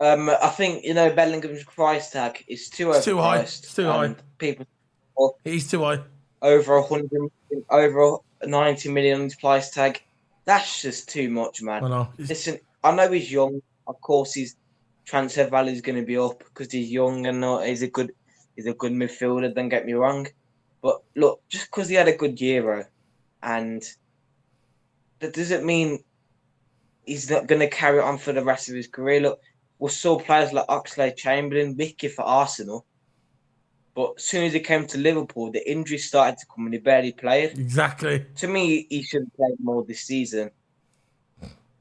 I think Bellingham's price tag is too overpriced. Too high. It's too high. He's too high. Over 90 million on his price tag. That's just too much, man. I know. Listen, I know he's young. Of course, his transfer value is going to be up because he's young and he's a good midfielder. Don't get me wrong, but look, just because he had a good Euro, and that doesn't mean he's not going to carry on for the rest of his career. Look, we saw players like Oxlade-Chamberlain, wicked for Arsenal, but as soon as he came to Liverpool, the injuries started to come and he barely played. Exactly. To me, he should have played more this season.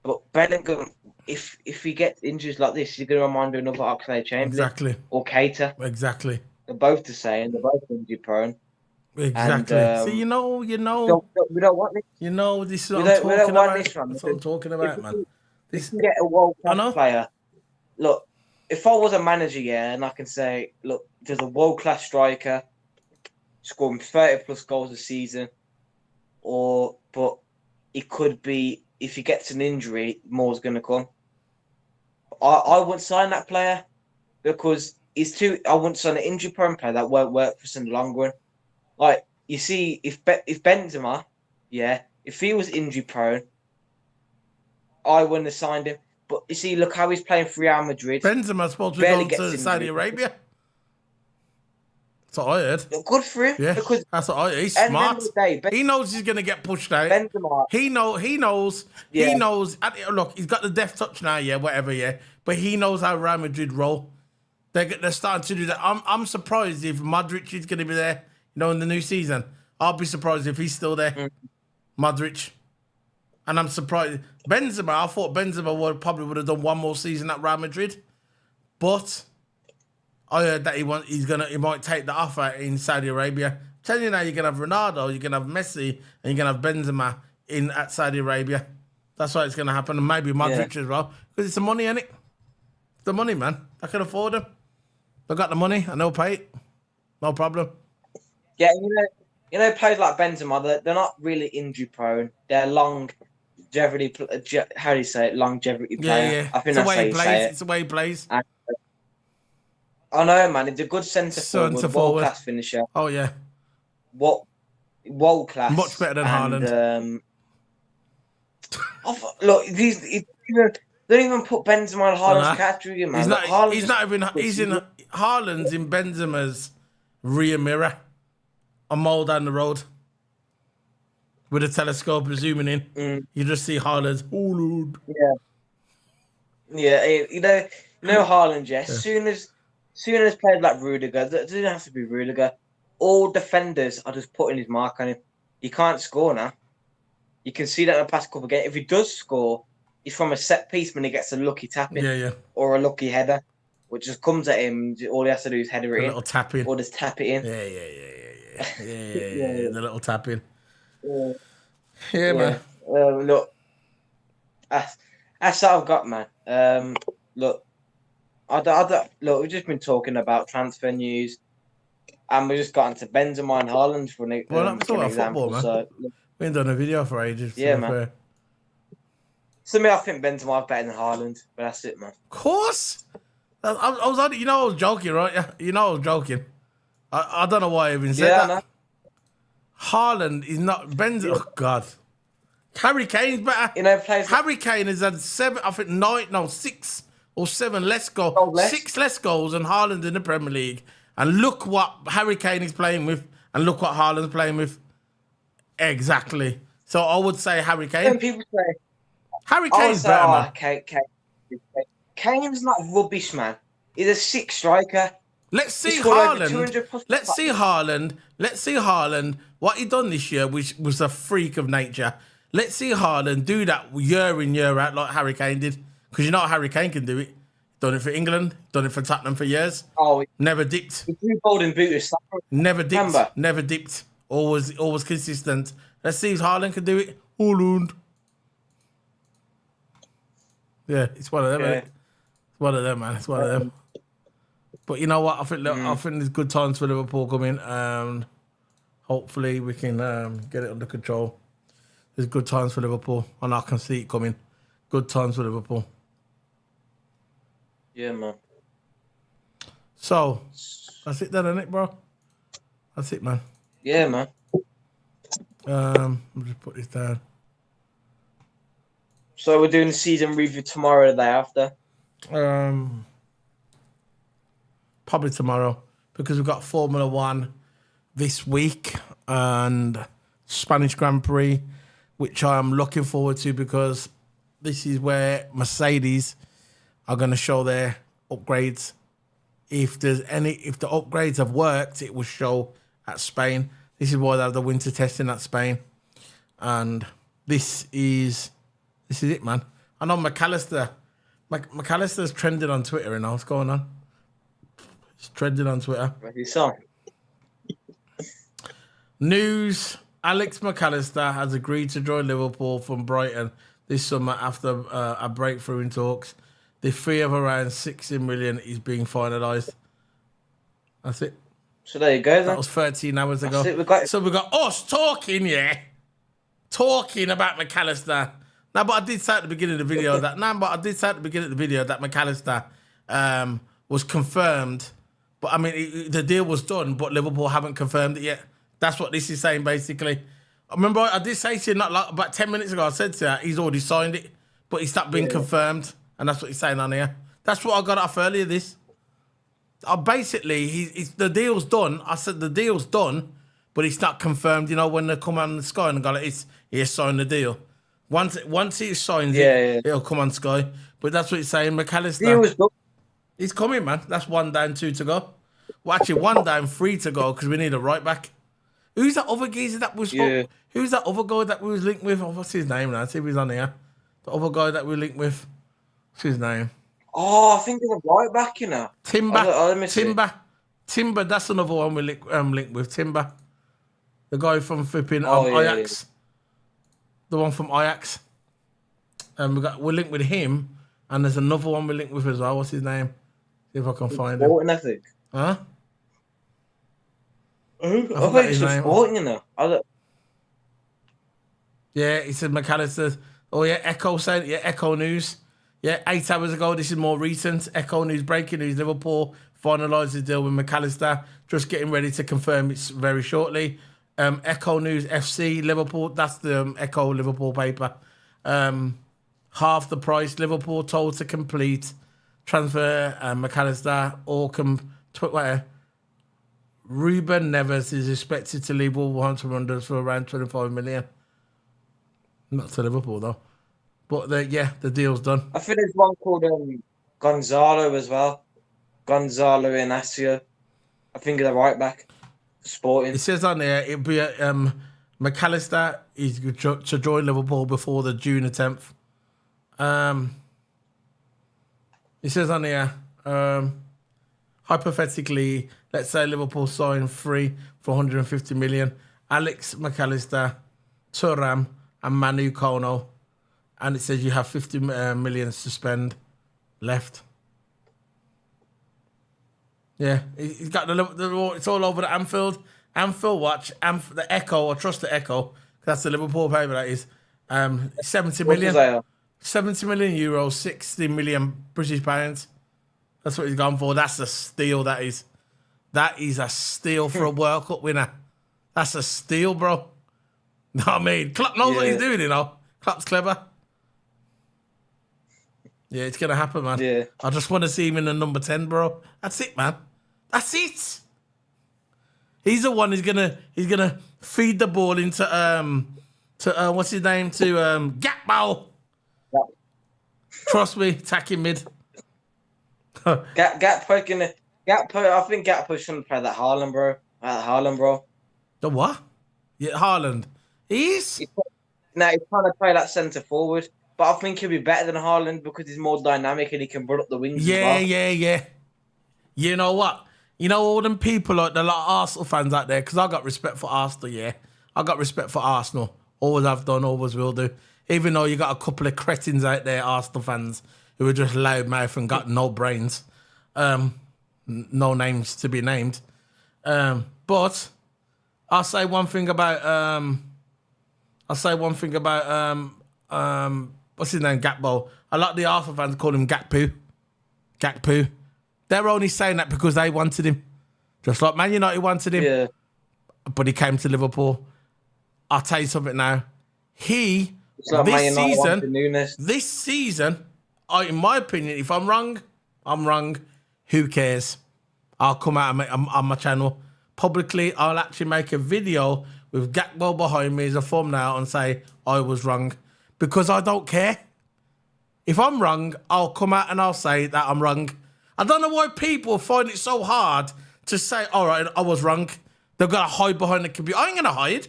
But Bellingham, if he gets injuries like this, he's going to remind you of another Oxlade-Chamberlain. Exactly. Or Keita. Exactly. They're both the same. They're both injury prone. Exactly. And, so we don't want this. This is what I'm talking about. This one. That's what I'm talking about, man. This can get a world class player. Look, if I was a manager, and I can say, look, there's a world class striker. scoring 30 plus goals a season, but it could be if he gets an injury, more's going to come. I wouldn't sign that player because I wouldn't sign an injury prone player that won't work for us in the long run. Like you see, if Benzema, if he was injury prone, I wouldn't have signed him. But you see, look how he's playing for Real Madrid. Benzema's supposed to be going to Saudi Arabia. That's what I heard. Good for him. Yeah, because that's what I heard. He's at the smart. end of the day, He knows he's going to get pushed out. Benzema. He knows. Yeah. He knows. Look, he's got the deft touch now, whatever, But he knows how Real Madrid roll. They're starting to do that. I'm surprised if Modric is going to be there, in the new season. I'll be surprised if he's still there. Modric. And I'm surprised. Benzema, I thought Benzema probably would have done one more season at Real Madrid. But I heard that he might take the offer in Saudi Arabia. I'm telling you now, you're going to have Ronaldo, you're going to have Messi, and you're going to have Benzema at Saudi Arabia. That's why it's going to happen. And maybe Modric as well. Because it's the money, innit? It's the money, man. I can afford them. They've got the money and they'll pay it. No problem. Yeah, players like Benzema, they're not really injury prone. They're longevity. How do you say it? Longevity player. Yeah. I think that's how you say it. It's the way he plays. And, I know, man. He's a good centre forward, world class finisher. Oh yeah. World class. Much better than Haaland. Look, don't even put Benzema in Haaland's category, man. Haaland's in Benzema's rear mirror. A mole down the road with a telescope zooming in. You just see Haaland's. Oh Lord. Yeah. You know Haaland. Yeah. Soon as players like Rudiger, it doesn't have to be Rudiger. All defenders are just putting his mark on him. He can't score now. You can see that in the past couple of games. If he does score, it's from a set piece when he gets a lucky tap in, or a lucky header, which just comes at him. All he has to do is header it in, little tap in, or just tap it in. Yeah. The little tap in. Man. Look, that's what I've got, man. Look, look. We've just been talking about transfer news, and we just got into Benzema and Haaland for an example. Football, man. So, we ain't done a video for ages. Man. To me, I think Benzema is better than Haaland, but that's it, man. Of course. I was joking, right? I was joking. I don't know why I even said that. No. Haaland is not Benzema. Oh God. Harry Kane's better. Harry Kane has had 6 or 7 less goals. 6 less goals than Haaland in the Premier League. And look what Harry Kane is playing with, and look what Haaland's playing with. Exactly. So I would say Harry Kane. When people say Harry Kane's better, man. Kane's not rubbish, man. He's a sick striker. Let's see Haaland. Let's see Haaland. What he done this year, which was a freak of nature. Let's see Haaland do that year in, year out like Harry Kane did. Because you know Harry Kane can do it. Done it for England. Done it for Tottenham for years. Never dipped. He threw golden boot. Never dipped. Remember? Never dipped. Always consistent. Let's see if Haaland can do it. Haaland. Yeah, it's one of them. It's one of them, man. It's one of them. But you know what? I think there's good times for Liverpool coming. Hopefully we can get it under control. There's good times for Liverpool, and I can see it coming. Good times for Liverpool. Yeah, man. So that's it then, isn't it, bro? That's it, man. Yeah, man. I'll just put this down. So we're doing the season review tomorrow, the day after. Probably tomorrow, because we've got Formula One this week and Spanish Grand Prix, which I'm looking forward to because this is where Mercedes are going to show their upgrades. If the upgrades have worked, it will show at Spain. This is why they have the winter testing at Spain, and this is it, man. I know McAllister's trending on Twitter. And what's going on? It's trending on Twitter. News: Alex McAllister has agreed to join Liverpool from Brighton this summer after a breakthrough in talks. The fee of around 60 million is being finalised. That's it. So there you go That then. was 13 hours That's ago. it. We got So we got us talking, yeah. Talking about McAllister. Now, but I did say at the beginning of the video that McAllister was confirmed. But I mean, the deal was done, but Liverpool haven't confirmed it yet. That's what this is saying, basically. I remember I did say to you not like about 10 minutes ago, I said to you, he's already signed it, but it's not been confirmed. And that's what he's saying on here. That's what I got off earlier, this. Basically, the deal's done. I said the deal's done, but it's not confirmed. You know, when they come on Sky and go like, he signed the deal. Once he signs it, it'll come on Sky. But that's what he's saying. McAllister, deal was done. he's coming, man. That's 1 down, 2 to go. Well, actually, 1 down, 3 to go because we need a right back. Who's that other geezer that was? Who's that other guy that we was linked with? Oh, what's his name now? See if he's on here. The other guy that we linked with. What's his name? Oh, I think he's a right back, you know. Timber. That's another one we linked with. Timber, the guy from flipping Ajax. The one from Ajax. And we're linked with him, and there's another one we're linked with as well. What's his name? See if I can find him. I think. Huh? I think he's Sporting, you know. Yeah, he said McAllister. Oh yeah, Echo said. Yeah, Echo News. Yeah, 8 hours ago. This is more recent. Echo News, breaking news. Liverpool finalised the deal with McAllister. Just getting ready to confirm it very shortly. Echo News FC Liverpool. That's the Echo Liverpool paper. Half the price. Liverpool told to complete transfer. McAllister Ruben Neves is expected to leave Wolverhampton for around 25 million. Not to Liverpool though. But the deal's done. I think there's one called Gonzalo as well. Gonzalo Inacio. I think he's a right back. Sporting. It says on there it'll be McAllister is to join Liverpool before the June the 10th. It says on there, hypothetically, let's say Liverpool sign 3 for 150 million. Alex McAllister, Thuram, and Manu Kono. And it says you have 50 million to spend left. Yeah, he's got it's all over the Anfield watch, the Echo. I trust the Echo. That's the Liverpool paper. That is 70 million. 70 million euros, 60 million British pounds. That's what he's gone for. That's a steal. That is a steal for a World Cup winner. That's a steal, bro. Know what I mean? Klopp knows what he's doing. You know, Klopp's clever. Yeah, it's gonna happen, man. Yeah. I just want to see him in the number 10, bro. That's it, man. That's it. He's the one who's gonna feed the ball into what's his name, to Gakpo. Yeah. Trust me, attacking mid. Gakpo. I think Gakpo shouldn't play that Haaland, bro. The what? Yeah, Haaland. He's he's trying to play that centre forward. But I think he'll be better than Haaland because he's more dynamic and he can run up the wings as well. Yeah. You know what? You know all them people, like the lot of Arsenal fans out there, because I got respect for Arsenal, yeah. I got respect for Arsenal. Always have done, always will do. Even though you got a couple of cretins out there, Arsenal fans, who are just loudmouth and got no brains. No names to be named. But I'll say one thing about what's his name? Gakpo. A lot of the Arsenal fans call him Gakpo. They're only saying that because they wanted him. Just like Man United wanted him. Yeah. But he came to Liverpool. I'll tell you something now. This season, in my opinion, if I'm wrong, I'm wrong. Who cares? I'll come out on my channel. Publicly, I'll actually make a video with Gakpo behind me as a thumbnail and say, I was wrong. Because I don't care. If I'm wrong, I'll come out and I'll say that I'm wrong. I don't know why people find it so hard to say, all right, I was wrong. They've got to hide behind the computer. I ain't going to hide.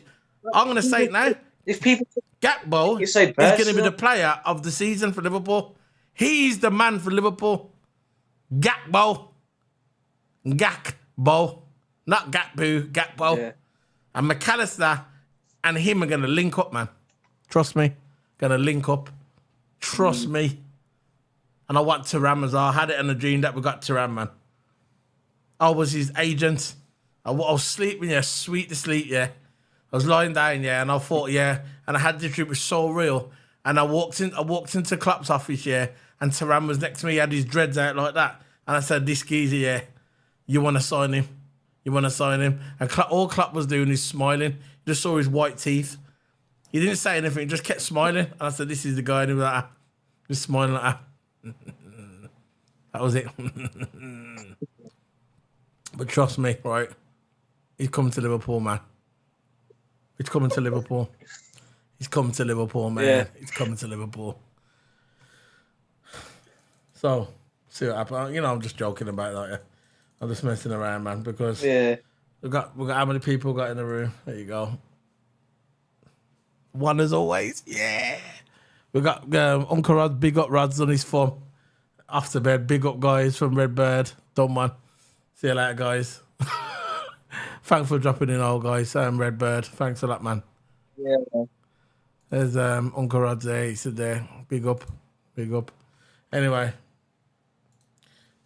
I'm going to say it now. If people Gakpo is going to be the player of the season for Liverpool. He's the man for Liverpool. Gakpo. Not Gakpo. Yeah. And McAllister and him are going to link up, man. Trust me. Going to link up. Trust me. And I want Thuram as well. I had it in a dream that we got Thuram, man. I was his agent. I was sleeping, yeah, sweet to sleep, yeah. I was lying down, yeah, and I thought, yeah, and I had this dream, it was so real. And I walked into Klopp's office, yeah, and Taran was next to me, he had his dreads out like that. And I said, this geezer, yeah, you want to sign him? You want to sign him? And all Klopp was doing is smiling. You just saw his white teeth. He didn't say anything, he just kept smiling. And I said, this is the guy, and he was like, just smiling like that. That was it. But trust me, right? He's coming to Liverpool, man. He's coming to Liverpool. He's coming to Liverpool, man. Yeah. He's coming to Liverpool. So, see what happens. You know, I'm just joking about that. Yeah. I'm just messing around, man, because Yeah. we got how many people got in the room? There you go. One as always. Yeah. We got Uncle Rod, big up Rods on his phone. After bed, big up guys from Redbird. Don't man. See you later, guys. Thanks for dropping in, all guys. Redbird. Thanks a lot, man. Yeah. There's Uncle Rod there. He said there. Big up. Big up. Anyway.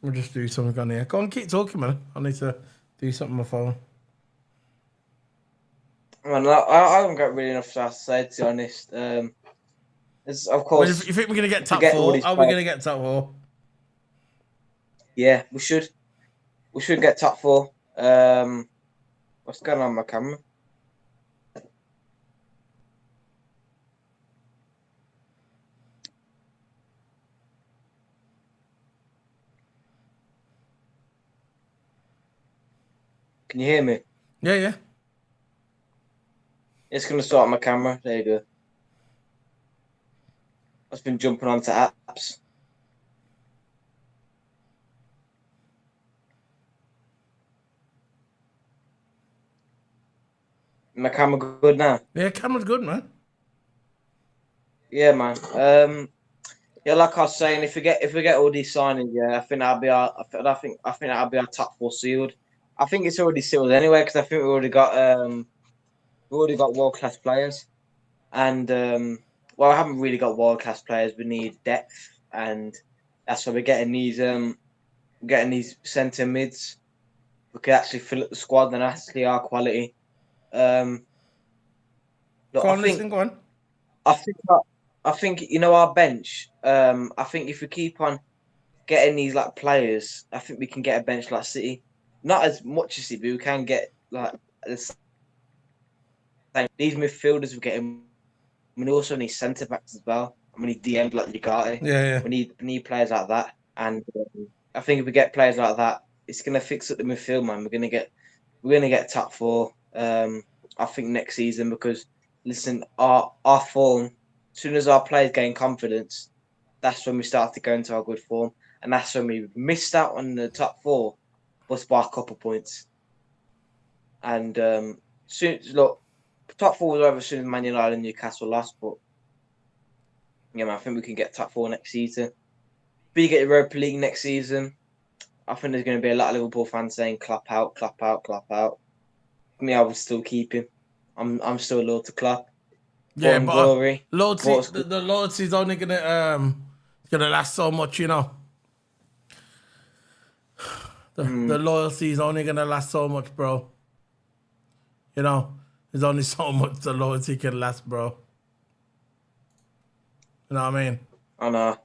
We'll just do something on here. Go on, keep talking, man. I need to do something on my phone. Man, I haven't got really enough to say, to be honest. It's, of course. Well, you think we're going to get top get four? all these Are we players. going to get top four? Yeah, we should. We should get top four. What's going on my camera? Can you hear me? Yeah, yeah. It's going to start my camera. There you go. I've been jumping onto apps. My camera good now? Yeah, camera's good, man. Yeah, man. Yeah, like I was saying, if we get all these signings, yeah, I think that'll be our. I think that'll be our top four sealed. I think it's already sealed anyway because I think we already got world class players, and well, I haven't really got world class players. We need depth, and that's why we're getting these centre mids. We could actually fill up the squad and actually our quality. Look, Go on, listen, go on. I think you know our bench. I think if we keep on getting these like players, I think we can get a bench like City. Not as much as City, but we can get like this. These midfielders we're getting. We also need centre backs as well. And we need DMs like Ugarte. Yeah, yeah. We need players like that. And I think if we get players like that, it's gonna fix up the midfield, man. We're gonna get top four. I think next season because listen, our form. As soon as our players gain confidence, that's when we start to go into our good form, and that's when we missed out on the top four, was by a couple points. And soon, look, top four was over as soon as Man United and Newcastle lost, but yeah, man, I think we can get top four next season. If we get Europa League next season, I think there's going to be a lot of Liverpool fans saying "Klopp out, Klopp out, Klopp out." Me, I would still keep him. I'm still loyal to Klopp. Yeah, but glory. loyalty, the loyalty is only gonna last so much, you know. The loyalty is only gonna last so much, bro. You know, there's only so much the loyalty can last, bro. You know what I mean? I know.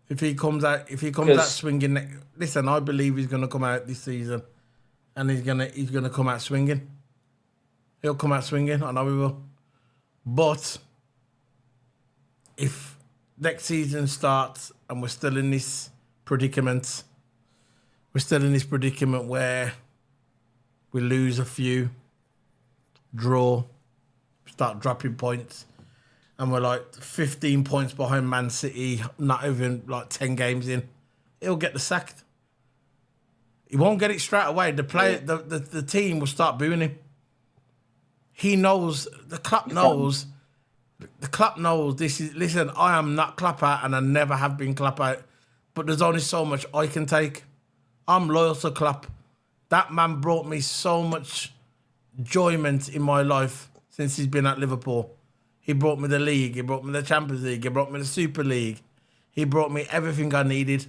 If he comes out swinging, listen, I believe he's gonna come out this season, and he's gonna come out swinging. He'll come out swinging. I know he will. But if next season starts and we're still in this predicament, where we lose a few, draw, start dropping points, and we're like 15 points behind Man City, not even like 10 games in, he'll get the sacked. He won't get it straight away. The team will start booing him. He knows, the Klopp knows this is, listen, I am not Klopp out and I never have been Klopp out, but there's only so much I can take. I'm loyal to Klopp. That man brought me so much enjoyment in my life since he's been at Liverpool. He brought me the league, he brought me the Champions League, he brought me the Super League. He brought me everything I needed,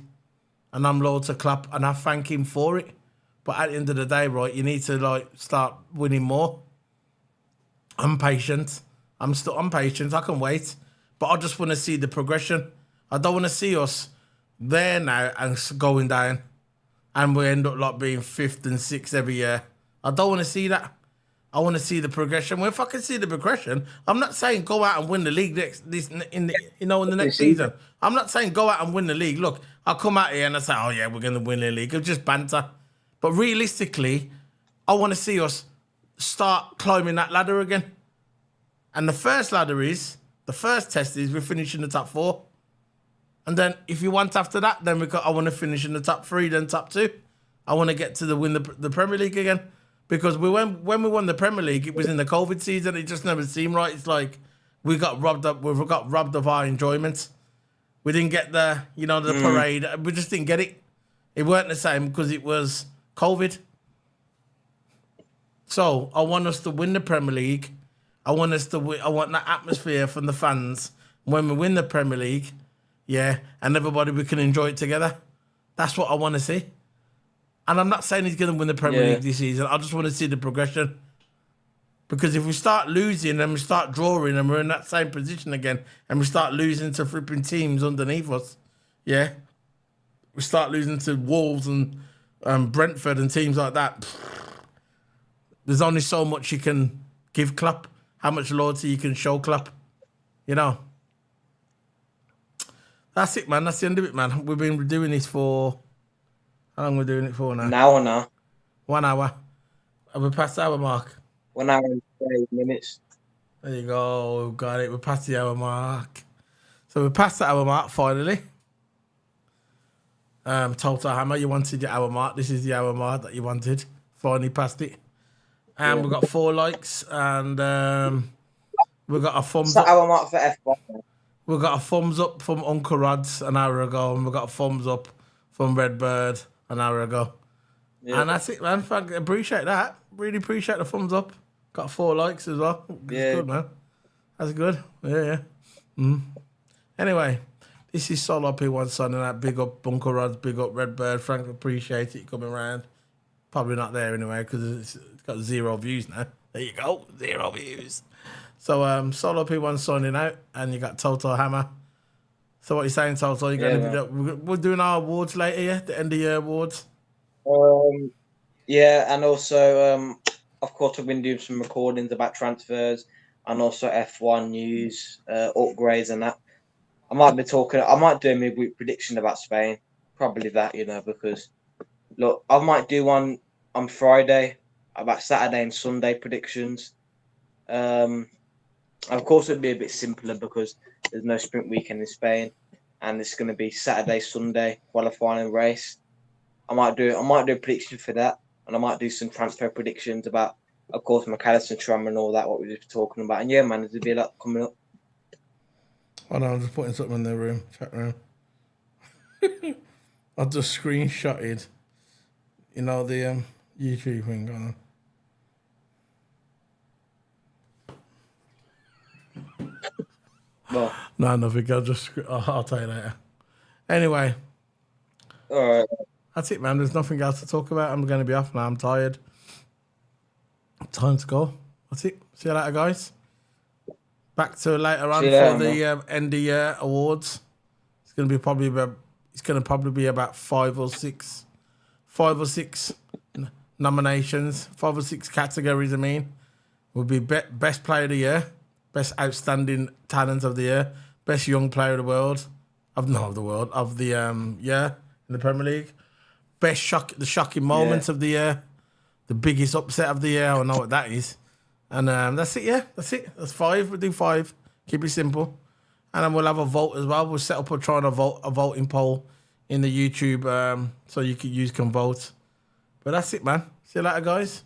and I'm loyal to Klopp and I thank him for it. But at the end of the day, right, you need to like start winning more. I'm patient. I'm patient. I can wait. But I just want to see the progression. I don't want to see us there now and going down and we end up like being 5th and 6th every year. I don't want to see that. I want to see the progression. Well, if I can see the progression, I'm not saying go out and win the league in the next season. I'm not saying go out and win the league. Look, I'll come out here and I say, oh yeah, we're going to win the league. It's just banter. But realistically, I want to see us start climbing that ladder again. And the first test is we're finishing the top 4. And then if you want after that, then I want to finish in the top 3, then top 2. I want to get to win the Premier League again. Because when we won the Premier League, it was in the COVID season. It just never seemed right. It's like we got robbed of our enjoyment. We didn't get the parade. We just didn't get it. It weren't the same because it was COVID. So I want us to win the Premier League. I want that atmosphere from the fans when we win the Premier League. Yeah, and everybody, we can enjoy it together. That's what I want to see. And I'm not saying he's going to win the Premier League this season. I just want to see the progression. Because if we start losing and we start drawing and we're in that same position again and we start losing to flipping teams underneath us, yeah, we start losing to Wolves and Brentford and teams like that, there's only so much you can give Klopp, how much loyalty you can show Klopp, you know. That's it, man. That's the end of it, man. We've been doing this for... How long are we doing it for now? An hour now. 1 hour. Have we passed the hour mark? 1 hour and 30 minutes. There you go. We've got it. We're past the hour mark. So we're past the hour mark, finally. TOTO Hammer, you wanted your hour mark. This is the hour mark that you wanted. Finally passed it. And we've got 4 likes. And we've got a thumbs up. Hour mark for F1. We've got a thumbs up from Uncle Rods an hour ago. And we've got a thumbs up from Redbird an hour ago. Yeah. And that's it, man. I appreciate that. Really appreciate the thumbs up. Got 4 likes as well. That's good, man. That's good. Yeah. Anyway, this is Solo P1 signing out. Big up Bunker Rods, big up Redbird. Frank, appreciate it coming around. Probably not there anyway because it's got 0 views now. There you go. 0 views. So Solo P1 signing out and you got TOTO Hammer. So what are you saying, TOTO? We're doing our awards later, yeah? The end of year awards. Yeah, and also, of course, I've been doing some recordings about transfers and also F1 news, upgrades and that. I might do a midweek prediction about Spain. Probably that, because, look, I might do one on Friday about Saturday and Sunday predictions. Of course, it'd be a bit simpler because there's no sprint weekend in Spain, and it's going to be Saturday, Sunday qualifying race. I might do a prediction for that, and I might do some transfer predictions about, of course, McAllister, Tram and all that, what we were just talking about. And yeah, man, there's a bit a lot coming up. Hold on, I'm just putting something in the chat room. I just screenshotted, the YouTube thing going on. Well, no, nothing. I'll tell you later. Anyway. All right. That's it, man. There's nothing else to talk about. I'm going to be off now. I'm tired. Time to go. That's it. See you later, guys. Back to later on for the end of year awards. It's going to be about 5 or 6 nominations, 5 or 6 categories. Will be best player of the year, best outstanding talent of the year, best young player of the year in the Premier League. The shocking moments of the year, the biggest upset of the year. I don't know what that is. And that's it, yeah. That's it. That's 5. We'll do 5. Keep it simple. And then we'll have a vote as well. We'll set up a voting poll in the YouTube so you can vote. But that's it, man. See you later, guys.